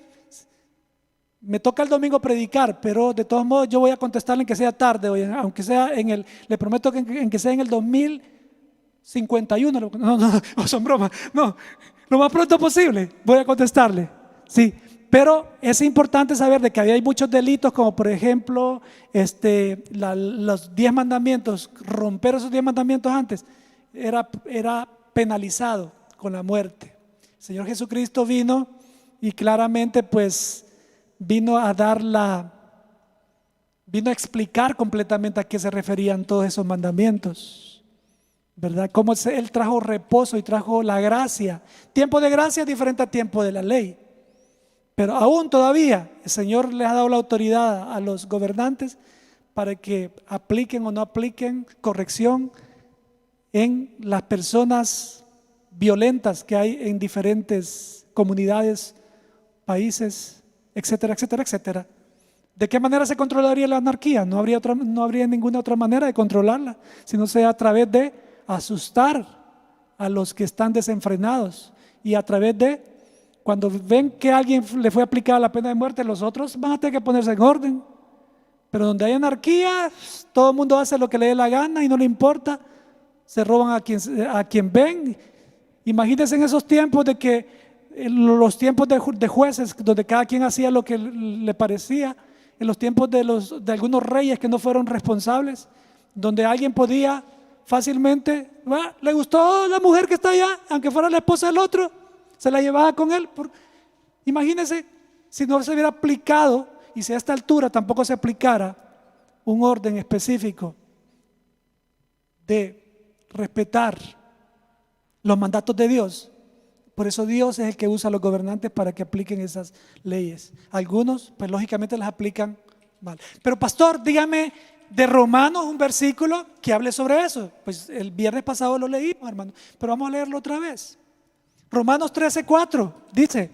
Me toca el domingo predicar, pero de todos modos yo voy a contestarle en que sea tarde, aunque sea le prometo que en que sea en el 2051. No son bromas, no, lo más pronto posible voy a contestarle, sí. Pero es importante saber de que hay muchos delitos, como por ejemplo los 10 mandamientos. Romper esos 10 mandamientos antes era penalizado con la muerte. El Señor Jesucristo vino y claramente pues vino a explicar completamente a qué se referían todos esos mandamientos, ¿verdad? Cómo Él trajo reposo y trajo la gracia. Tiempo de gracia es diferente a tiempo de la ley. Pero aún todavía el Señor les ha dado la autoridad a los gobernantes para que apliquen o no apliquen corrección en las personas violentas que hay en diferentes comunidades, países, etcétera, etcétera, etcétera. ¿De qué manera se controlaría la anarquía? No habría ninguna otra manera de controlarla, sino sea a través de asustar a los que están desenfrenados y a través de, cuando ven que a alguien le fue aplicada la pena de muerte, los otros van a tener que ponerse en orden. Pero donde hay anarquía, todo el mundo hace lo que le dé la gana y no le importa, se roban a quien ven. Imagínense en esos tiempos de que los tiempos de jueces, donde cada quien hacía lo que le parecía, en los tiempos de algunos reyes que no fueron responsables, donde alguien podía fácilmente, le gustó la mujer que está allá, aunque fuera la esposa del otro, se la llevaba con él. Imagínense si no se hubiera aplicado, y si a esta altura tampoco se aplicara un orden específico de respetar los mandatos de Dios. Por eso Dios es el que usa a los gobernantes para que apliquen esas leyes. Algunos, pues lógicamente las aplican mal. Pero pastor, dígame de Romanos un versículo que hable sobre eso. Pues el viernes pasado lo leímos, hermano, pero vamos a leerlo otra vez. Romanos 13:4 dice: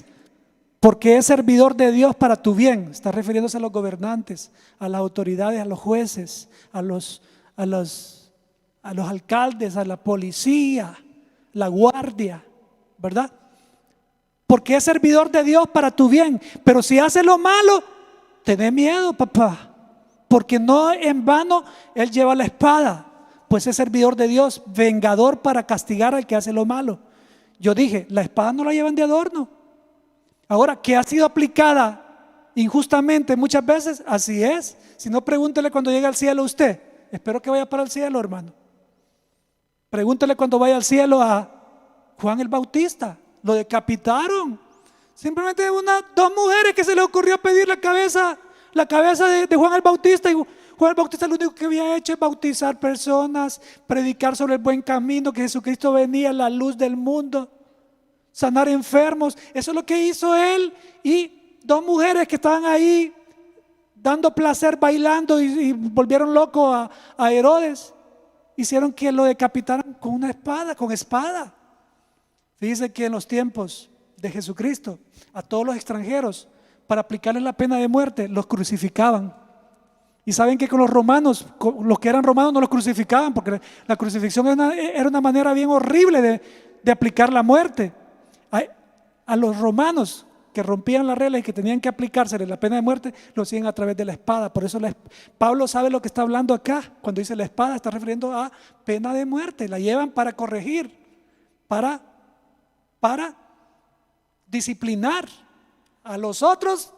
porque es servidor de Dios para tu bien. Está refiriéndose a los gobernantes, a las autoridades, a los jueces, a los alcaldes, a la policía, la guardia, ¿verdad? Porque es servidor de Dios para tu bien. Pero si haces lo malo, Tened miedo, papá, porque no en vano Él lleva la espada, pues es servidor de Dios, vengador para castigar al que hace lo malo. Yo dije, la espada no la llevan de adorno. Ahora, que ha sido aplicada injustamente muchas veces, así es. Si no, pregúntele cuando llegue al cielo usted. Espero que vaya para el cielo, hermano. Pregúntele cuando vaya al cielo a Juan el Bautista. Lo decapitaron. Simplemente dos mujeres que se le ocurrió pedir la cabeza de Juan el Bautista. Y Juan el Bautista lo único que había hecho es bautizar personas, predicar sobre el buen camino, que Jesucristo venía, la luz del mundo, sanar enfermos. Eso es lo que hizo él. Y dos mujeres que estaban ahí dando placer, bailando, y volvieron loco a Herodes. Hicieron que lo decapitaran con una espada, con espada. Fíjense que en los tiempos de Jesucristo, a todos los extranjeros, para aplicarles la pena de muerte, los crucificaban. Y saben que con los romanos, los que eran romanos no los crucificaban, porque la crucifixión era una manera bien horrible de aplicar la muerte. A los romanos que rompían las reglas y que tenían que aplicársele la pena de muerte, lo hacían a través de la espada. Por eso Pablo sabe lo que está hablando acá. Cuando dice la espada, está refiriendo a pena de muerte. La llevan para corregir, para disciplinar a los otros,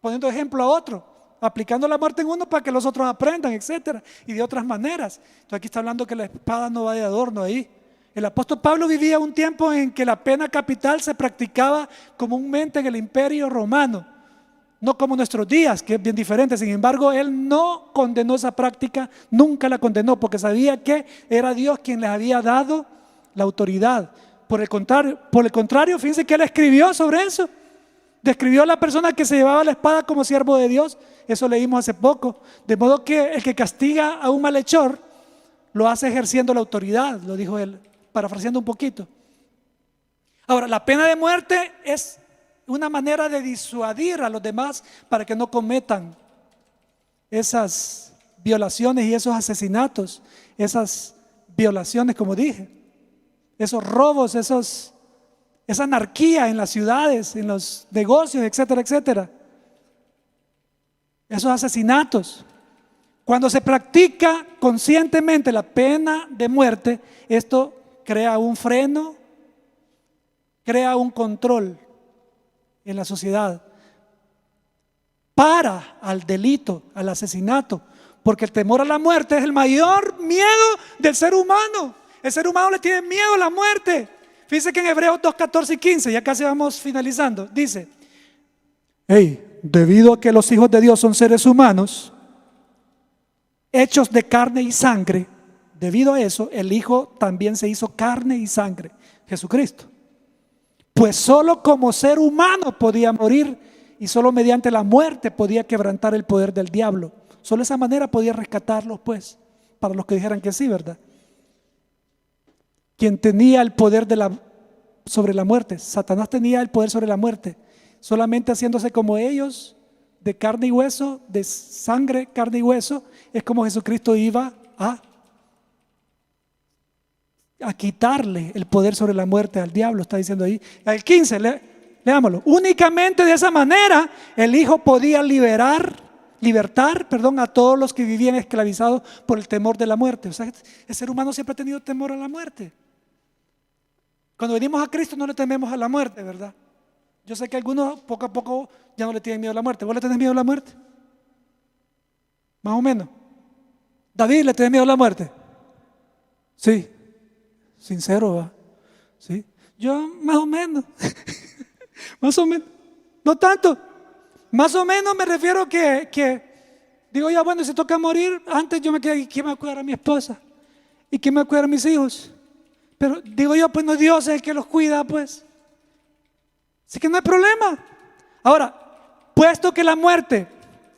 poniendo ejemplo a otro, aplicando la muerte en uno para que los otros aprendan, etcétera, y de otras maneras. Entonces aquí está hablando que la espada no va de adorno ahí. El apóstol Pablo vivía un tiempo en que la pena capital se practicaba comúnmente en el imperio romano, no como nuestros días, que es bien diferente. Sin embargo, él no condenó esa práctica, nunca la condenó, porque sabía que era Dios quien les había dado la autoridad. Por el contrario, fíjense que él escribió sobre eso. Describió a la persona que se llevaba la espada como siervo de Dios. Eso leímos hace poco. De modo que el que castiga a un malhechor lo hace ejerciendo la autoridad, lo dijo él, parafraseando un poquito. Ahora, la pena de muerte es una manera de disuadir a los demás para que no cometan esas violaciones y esos asesinatos, esas violaciones, como dije, esos robos, esa anarquía en las ciudades, en los negocios, etcétera, etcétera. Esos asesinatos. Cuando se practica conscientemente la pena de muerte, esto crea un freno, crea un control en la sociedad. Para al delito, al asesinato, porque el temor a la muerte es el mayor miedo del ser humano. El ser humano le tiene miedo a la muerte. Fíjense que en Hebreos 2, 14 y 15, ya casi vamos finalizando, dice: debido a que los hijos de Dios son seres humanos, hechos de carne y sangre, debido a eso el Hijo también se hizo carne y sangre, Jesucristo. Pues solo como ser humano podía morir, y solo mediante la muerte podía quebrantar el poder del diablo. Solo de esa manera podía rescatarlos, pues, para los que dijeran que sí, ¿verdad? Quien tenía el poder sobre la muerte, Satanás tenía el poder sobre la muerte, solamente haciéndose como ellos, de carne y hueso, de sangre, carne y hueso, es como Jesucristo iba a quitarle el poder sobre la muerte al diablo, está diciendo ahí. El 15, leámoslo. Únicamente de esa manera el Hijo podía libertar a todos los que vivían esclavizados por el temor de la muerte. O sea, el ser humano siempre ha tenido temor a la muerte. Cuando venimos a Cristo no le tememos a la muerte, ¿verdad? Yo sé que algunos poco a poco ya no le tienen miedo a la muerte. ¿Vos le tenés miedo a la muerte? Más o menos. David, ¿le tenés miedo a la muerte? Sí. Sincero, ¿va? Sí. Yo más o menos. Más o menos. No tanto. Más o menos me refiero que digo ya, bueno, si toca morir, antes yo me quedé, ¿y quién me va a cuidar a mi esposa? ¿Y quién me va a cuidar a mis hijos? Pero digo yo, pues no, Dios es el que los cuida, pues. Así que no hay problema. Ahora, puesto que la muerte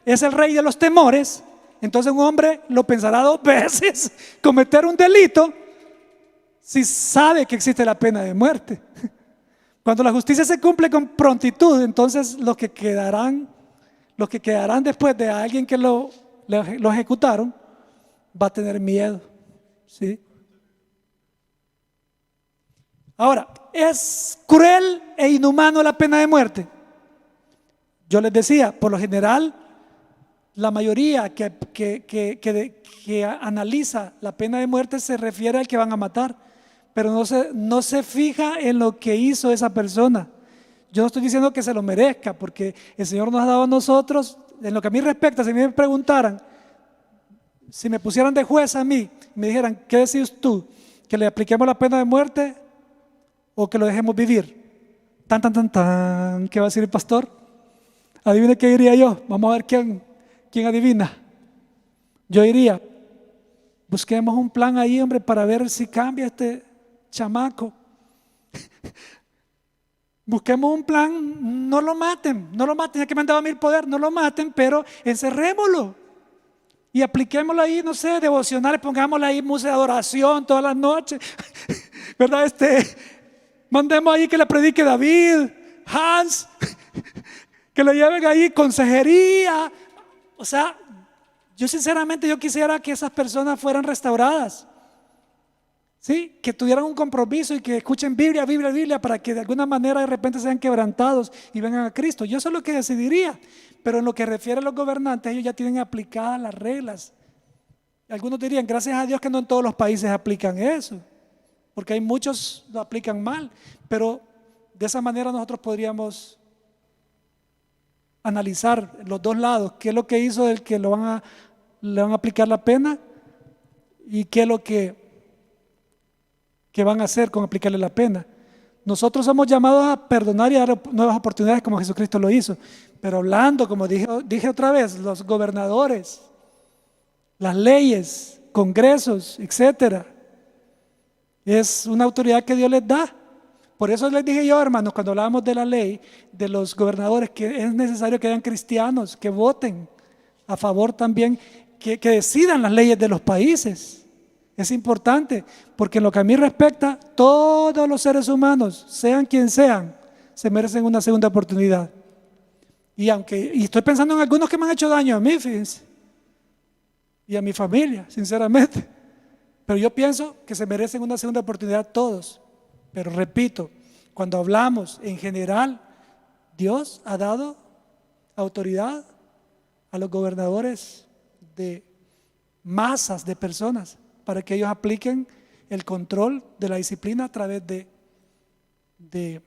es el rey de los temores, entonces un hombre lo pensará 2 veces cometer un delito si sabe que existe la pena de muerte. Cuando la justicia se cumple con prontitud, entonces los que quedarán después de alguien que lo ejecutaron, va a tener miedo, ¿sí? Ahora, ¿es cruel e inhumano la pena de muerte? Yo les decía, por lo general, la mayoría que analiza la pena de muerte se refiere al que van a matar, pero no se fija en lo que hizo esa persona. Yo no estoy diciendo que se lo merezca, porque el Señor nos ha dado a nosotros, en lo que a mí respecta, si me preguntaran, si me pusieran de juez a mí, me dijeran, ¿qué decís tú? ¿Que le apliquemos la pena de muerte o que lo dejemos vivir? Tan, tan, tan, tan. ¿Qué va a decir el pastor? Adivine qué diría yo. Vamos a ver quién adivina. Yo diría, busquemos un plan ahí, hombre, para ver si cambia este chamaco. Busquemos un plan, no lo maten, ya que me han dado a mí el poder, no lo maten, pero encerrémoslo y apliquémoslo ahí, no sé, devocionales, pongámosle ahí música de adoración todas las noches, ¿verdad? Mandemos ahí que le predique David, Hans, que le lleven ahí consejería. O sea, yo sinceramente yo quisiera que esas personas fueran restauradas. ¿Sí? Que tuvieran un compromiso y que escuchen Biblia para que de alguna manera de repente sean quebrantados y vengan a Cristo. Yo eso es lo que decidiría, pero en lo que refiere a los gobernantes, ellos ya tienen aplicadas las reglas. Algunos dirían, gracias a Dios que no en todos los países aplican eso, porque hay muchos lo aplican mal, pero de esa manera nosotros podríamos analizar los dos lados, qué es lo que hizo el que le van a aplicar la pena y qué es lo que van a hacer con aplicarle la pena. Nosotros somos llamados a perdonar y a dar nuevas oportunidades como Jesucristo lo hizo, pero hablando, como dije otra vez, los gobernadores, las leyes, congresos, etcétera, es una autoridad que Dios les da. Por eso les dije yo, hermanos, cuando hablábamos de la ley de los gobernadores, que es necesario que sean cristianos, que voten a favor también, que decidan las leyes de los países. Es importante, porque en lo que a mí respecta, todos los seres humanos, sean quien sean, se merecen una segunda oportunidad. Y estoy pensando en algunos que me han hecho daño a mí, fíjense, y a mi familia, sinceramente. Pero yo pienso que se merecen una segunda oportunidad todos. Pero repito, cuando hablamos en general, Dios ha dado autoridad a los gobernadores de masas de personas para que ellos apliquen el control de la disciplina a través de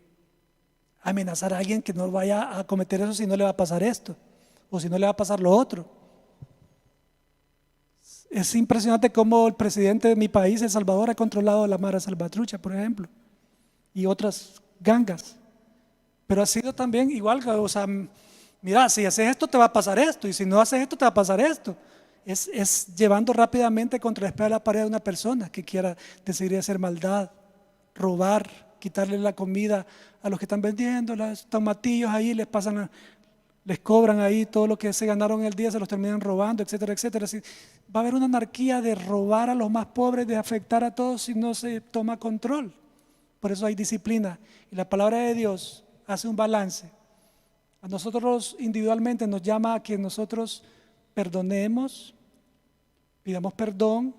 amenazar a alguien que no vaya a cometer eso si no le va a pasar esto o si no le va a pasar lo otro. Es impresionante cómo el presidente de mi país, El Salvador, ha controlado la Mara Salvatrucha, por ejemplo, y otras gangas. Pero ha sido también igual, o sea, mira, si haces esto te va a pasar esto, y si no haces esto te va a pasar esto. Es llevando rápidamente contra la espada de la pared a una persona que quiera decidir hacer maldad, robar, quitarle la comida a los que están vendiendo, los tomatillos ahí, les cobran ahí todo lo que se ganaron el día, se los terminan robando, etcétera, etcétera. Así, va a haber una anarquía de robar a los más pobres, de afectar a todos si no se toma control. Por eso hay disciplina. Y la palabra de Dios hace un balance. A nosotros individualmente nos llama a que nosotros perdonemos, pidamos perdón,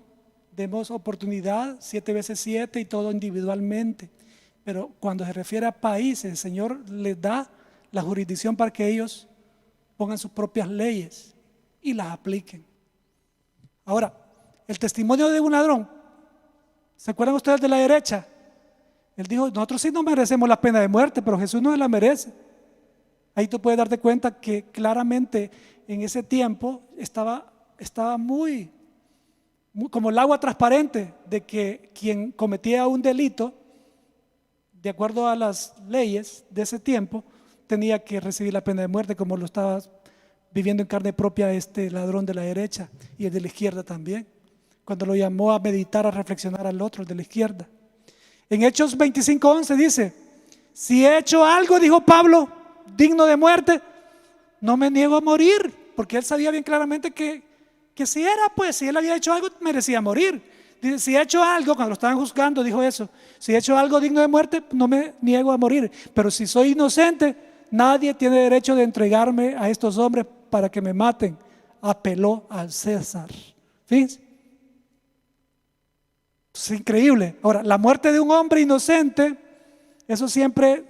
demos oportunidad 7 veces 7 y todo individualmente. Pero cuando se refiere a países, el Señor les da la jurisdicción para que ellos pongan sus propias leyes y las apliquen. Ahora, el testimonio de un ladrón, ¿se acuerdan ustedes de la derecha? Él dijo, nosotros sí no merecemos la pena de muerte, pero Jesús no se la merece. Ahí tú puedes darte cuenta que claramente en ese tiempo estaba muy como el agua transparente de que quien cometía un delito, de acuerdo a las leyes de ese tiempo, tenía que recibir la pena de muerte, como lo estaba viviendo en carne propia este ladrón de la derecha y el de la izquierda también, cuando lo llamó a meditar, a reflexionar al otro, el de la izquierda. En Hechos 25:11 dice, si he hecho algo, dijo Pablo, digno de muerte, no me niego a morir, porque él sabía bien claramente que si él había hecho algo, merecía morir. Dice, si he hecho algo, cuando lo estaban juzgando, dijo eso, si he hecho algo digno de muerte, no me niego a morir, pero si soy inocente, nadie tiene derecho de entregarme a estos hombres para que me maten. Apeló al César. Fíjense. Es increíble. Ahora, la muerte de un hombre inocente, eso siempre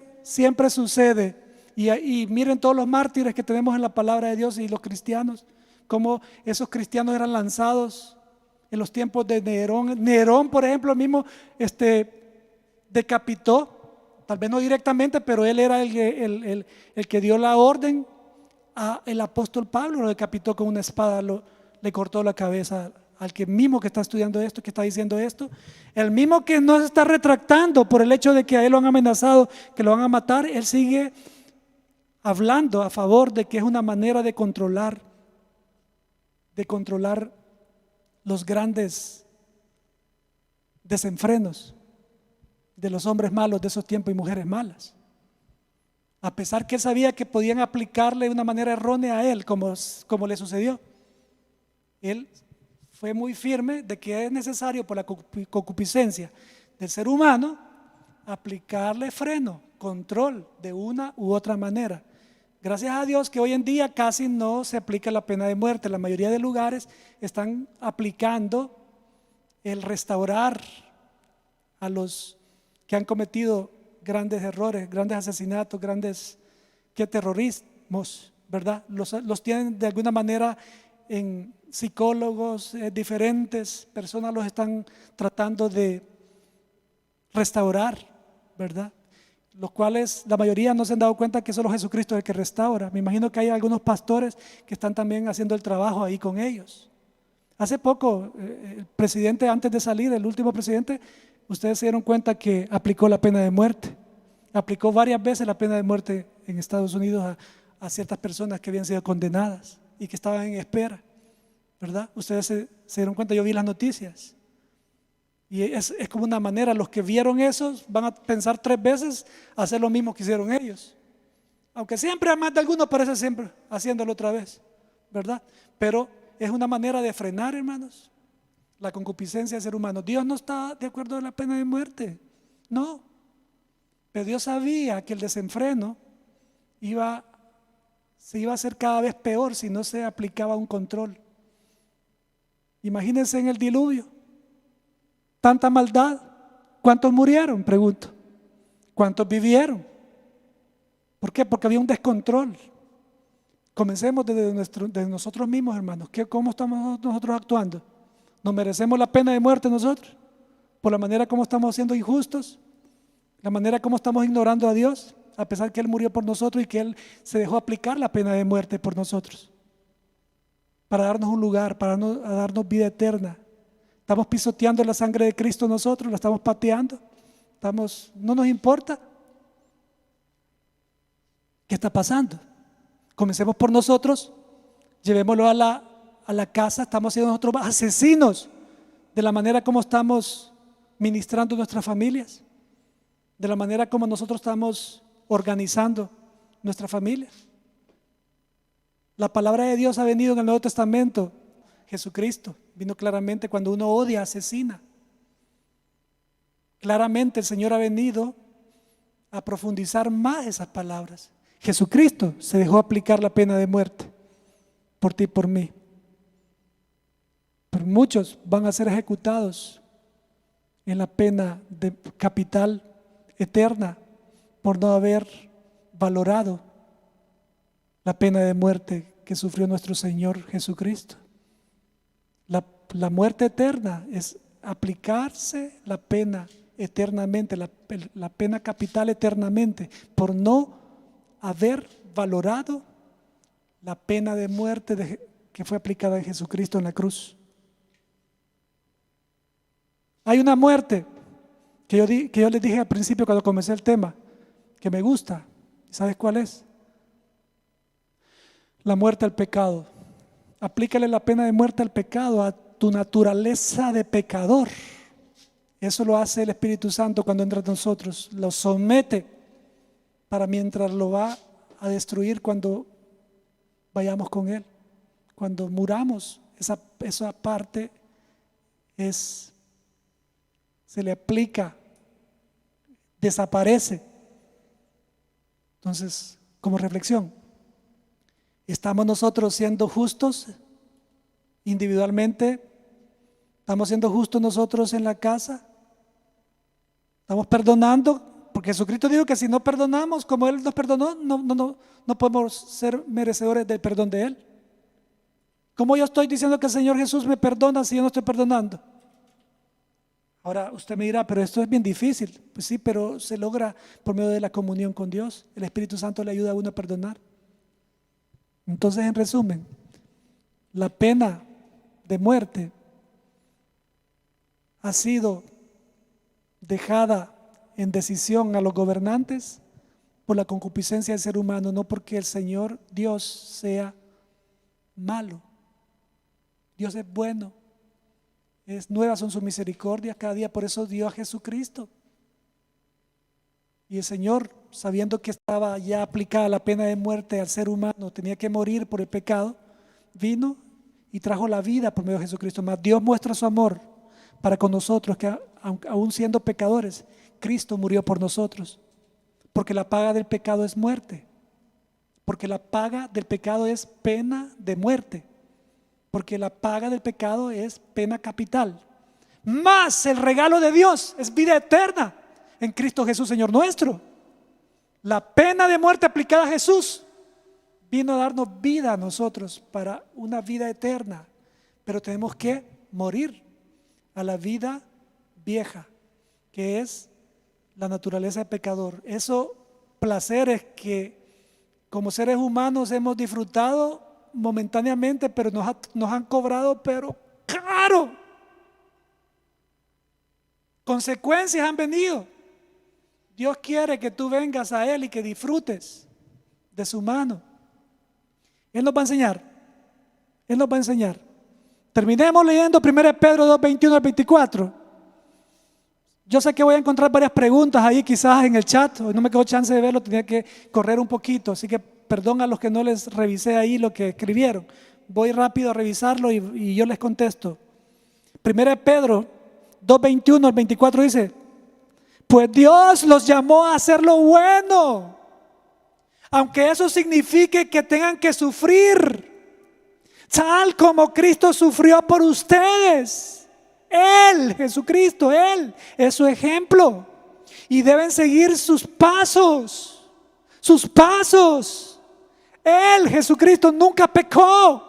sucede Y miren todos los mártires que tenemos en la palabra de Dios y los cristianos, cómo esos cristianos eran lanzados en los tiempos de Nerón. Nerón, por ejemplo, mismo decapitó, tal vez no directamente, pero él era el que dio la orden al apóstol Pablo, lo decapitó con una espada, le cortó la cabeza al que mismo que está estudiando esto, que está diciendo esto, el mismo que no se está retractando por el hecho de que a él lo han amenazado, que lo van a matar. Él sigue hablando a favor de que es una manera de controlar los grandes desenfrenos de los hombres malos de esos tiempos y mujeres malas. A pesar que él sabía que podían aplicarle de una manera errónea a él, como le sucedió, él fue muy firme de que es necesario, por la concupiscencia del ser humano, aplicarle freno, control de una u otra manera. Gracias a Dios que hoy en día casi no se aplica la pena de muerte. La mayoría de lugares están aplicando el restaurar a los que han cometido grandes errores, grandes asesinatos, grandes terrorismos, ¿verdad? Los tienen de alguna manera en psicólogos diferentes, personas los están tratando de restaurar, ¿verdad? Los cuales la mayoría no se han dado cuenta que solo Jesucristo es el que restaura. Me imagino que hay algunos pastores que están también haciendo el trabajo ahí con ellos. Hace poco, el presidente, antes de salir, el último presidente, ustedes se dieron cuenta que aplicó la pena de muerte. Aplicó varias veces la pena de muerte en Estados Unidos a ciertas personas que habían sido condenadas y que estaban en espera, ¿verdad? Ustedes se dieron cuenta, yo vi las noticias. Y es como una manera, los que vieron eso van a pensar 3 veces hacer lo mismo que hicieron ellos. Aunque siempre a más de algunos parece siempre haciéndolo otra vez, ¿verdad? Pero es una manera de frenar, hermanos, la concupiscencia del ser humano. Dios no está de acuerdo en la pena de muerte, no. Pero Dios sabía que el desenfreno se iba a hacer cada vez peor si no se aplicaba un control. Imagínense en el diluvio. Tanta maldad, ¿cuántos murieron? Pregunto. ¿Cuántos vivieron? ¿Por qué? Porque había un descontrol. Comencemos desde nosotros mismos, hermanos. ¿Cómo estamos nosotros actuando? ¿Nos merecemos la pena de muerte nosotros? ¿Por la manera como estamos siendo injustos? ¿La manera como estamos ignorando a Dios? A pesar que Él murió por nosotros y que Él se dejó aplicar la pena de muerte por nosotros, para darnos un lugar, para darnos vida eterna. Estamos pisoteando la sangre de Cristo nosotros, la estamos pateando, no nos importa. ¿Qué está pasando? Comencemos por nosotros, llevémoslo a la casa. Estamos siendo nosotros asesinos de la manera como estamos ministrando nuestras familias, de la manera como nosotros estamos organizando nuestra familia. La palabra de Dios ha venido en el Nuevo Testamento. Jesucristo vino claramente cuando uno odia, asesina. Claramente el Señor ha venido a profundizar más esas palabras. Jesucristo se dejó aplicar la pena de muerte por ti y por mí. Pero muchos van a ser ejecutados en la pena de capital eterna por no haber valorado la pena de muerte que sufrió nuestro Señor Jesucristo. La muerte eterna es aplicarse la pena eternamente, la pena capital eternamente, por no haber valorado la pena de muerte que fue aplicada en Jesucristo en la cruz. Hay una muerte que yo les dije al principio cuando comencé el tema, que me gusta. ¿Sabes cuál es? La muerte al pecado. Aplícale la pena de muerte al pecado, a tu naturaleza de pecador. Eso lo hace el Espíritu Santo cuando entra en nosotros, lo somete para mientras lo va a destruir cuando vayamos con Él. Cuando muramos, esa parte se le aplica, desaparece. Entonces, como reflexión, ¿estamos nosotros siendo justos individualmente? ¿Estamos siendo justos nosotros en la casa? ¿Estamos perdonando Porque Jesucristo dijo que si no perdonamos como Él nos perdonó, no podemos ser merecedores del perdón de Él. ¿Cómo yo estoy diciendo que el Señor Jesús me perdona si yo no estoy perdonando? Ahora usted me dirá, pero esto es bien difícil. Pues sí, pero se logra por medio de la comunión con Dios. El Espíritu Santo le ayuda a uno a perdonar. Entonces, en resumen, la pena de muerte ha sido dejada en decisión a los gobernantes por la concupiscencia del ser humano, no porque el Señor Dios sea malo. Dios es bueno, nuevas son sus misericordias cada día, por eso dio a Jesucristo. Y el Señor, sabiendo que estaba ya aplicada la pena de muerte al ser humano, tenía que morir por el pecado, vino y trajo la vida por medio de Jesucristo. Mas Dios muestra su amor para con nosotros, que aún siendo pecadores, Cristo murió por nosotros, porque la paga del pecado es muerte, porque la paga del pecado es pena de muerte, porque la paga del pecado es pena capital, más el regalo de Dios es vida eterna en Cristo Jesús, Señor nuestro. La pena de muerte aplicada a Jesús vino a darnos vida a nosotros para una vida eterna, pero tenemos que morir a la vida vieja, que es la naturaleza de pecador. Esos placeres que como seres humanos hemos disfrutado momentáneamente, pero nos han cobrado, pero caro. Consecuencias han venido. Dios quiere que tú vengas a Él y que disfrutes de su mano. Él nos va a enseñar. Él nos va a enseñar. Terminemos leyendo 1 Pedro 2, 21 al 24. Yo sé que voy a encontrar varias preguntas ahí quizás en el chat. Hoy no me quedó chance de verlo, tenía que correr un poquito. Así que perdón a los que no les revisé ahí lo que escribieron. Voy rápido a revisarlo y yo les contesto. 1 Pedro 2, 21 al 24 dice: pues Dios los llamó a hacer lo bueno, aunque eso signifique que tengan que sufrir, tal como Cristo sufrió por ustedes. Él, Jesucristo, Él es su ejemplo y deben seguir sus pasos, sus pasos. Él, Jesucristo, nunca pecó,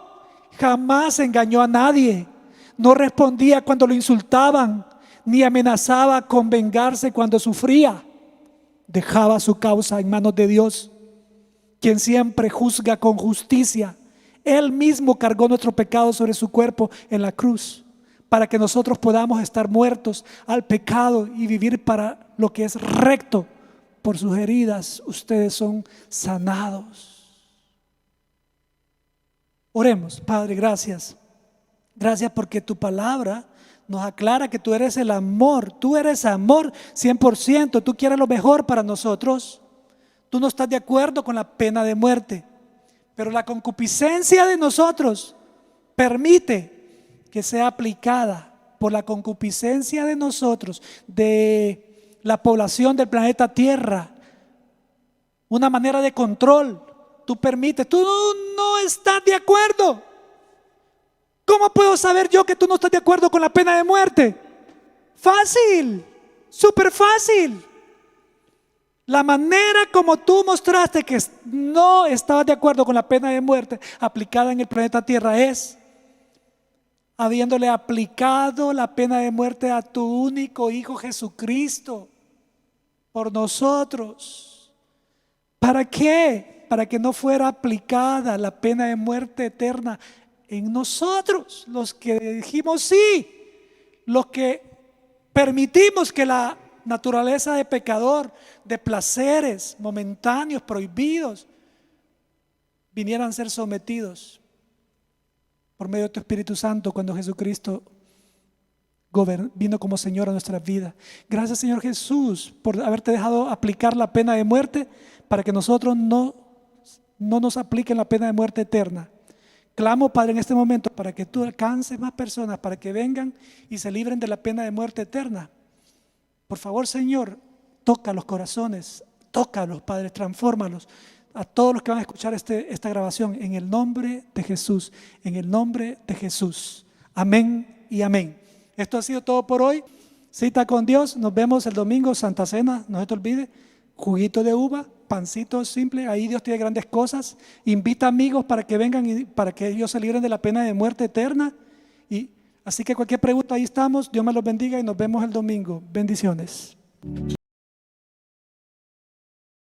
jamás engañó a nadie, no respondía cuando lo insultaban, ni amenazaba con vengarse cuando sufría. Dejaba su causa en manos de Dios, quien siempre juzga con justicia. Él mismo cargó nuestro pecado sobre su cuerpo en la cruz, para que nosotros podamos estar muertos al pecado y vivir para lo que es recto. Por sus heridas ustedes son sanados. Oremos. Padre, gracias. Gracias porque tu palabra nos aclara que tú eres el amor. Tú eres amor 100%. Tú quieres lo mejor para nosotros. Tú no estás de acuerdo con la pena de muerte, pero la concupiscencia de nosotros permite que sea aplicada por la concupiscencia de nosotros, de la población del planeta Tierra, una manera de control. Tú permites, tú no estás de acuerdo. ¿Cómo puedo saber yo que tú no estás de acuerdo con la pena de muerte? Fácil, súper fácil. La manera como tú mostraste que no estabas de acuerdo con la pena de muerte aplicada en el planeta Tierra es habiéndole aplicado la pena de muerte a tu único Hijo Jesucristo por nosotros. ¿Para qué? Para que no fuera aplicada la pena de muerte eterna en nosotros, los que dijimos sí, los que permitimos que la naturaleza de pecador, de placeres momentáneos, prohibidos, vinieran a ser sometidos por medio de tu Espíritu Santo cuando Jesucristo vino como Señor a nuestras vidas. Gracias, Señor Jesús, por haberte dejado aplicar la pena de muerte para que nosotros no nos apliquen la pena de muerte eterna. Clamo, Padre, en este momento para que tú alcances más personas, para que vengan y se libren de la pena de muerte eterna. Por favor, Señor, toca los corazones, tócalos, Padre, transfórmalos. A todos los que van a escuchar esta grabación, en el nombre de Jesús, en el nombre de Jesús. Amén y amén. Esto ha sido todo por hoy. Cita con Dios, nos vemos el domingo, Santa Cena, no se te olvide, juguito de uva, pancito simple, ahí Dios tiene grandes cosas. Invita amigos para que vengan y para que ellos se libren de la pena de muerte eterna. Y así que cualquier pregunta, ahí estamos. Dios me los bendiga y nos vemos el domingo. Bendiciones.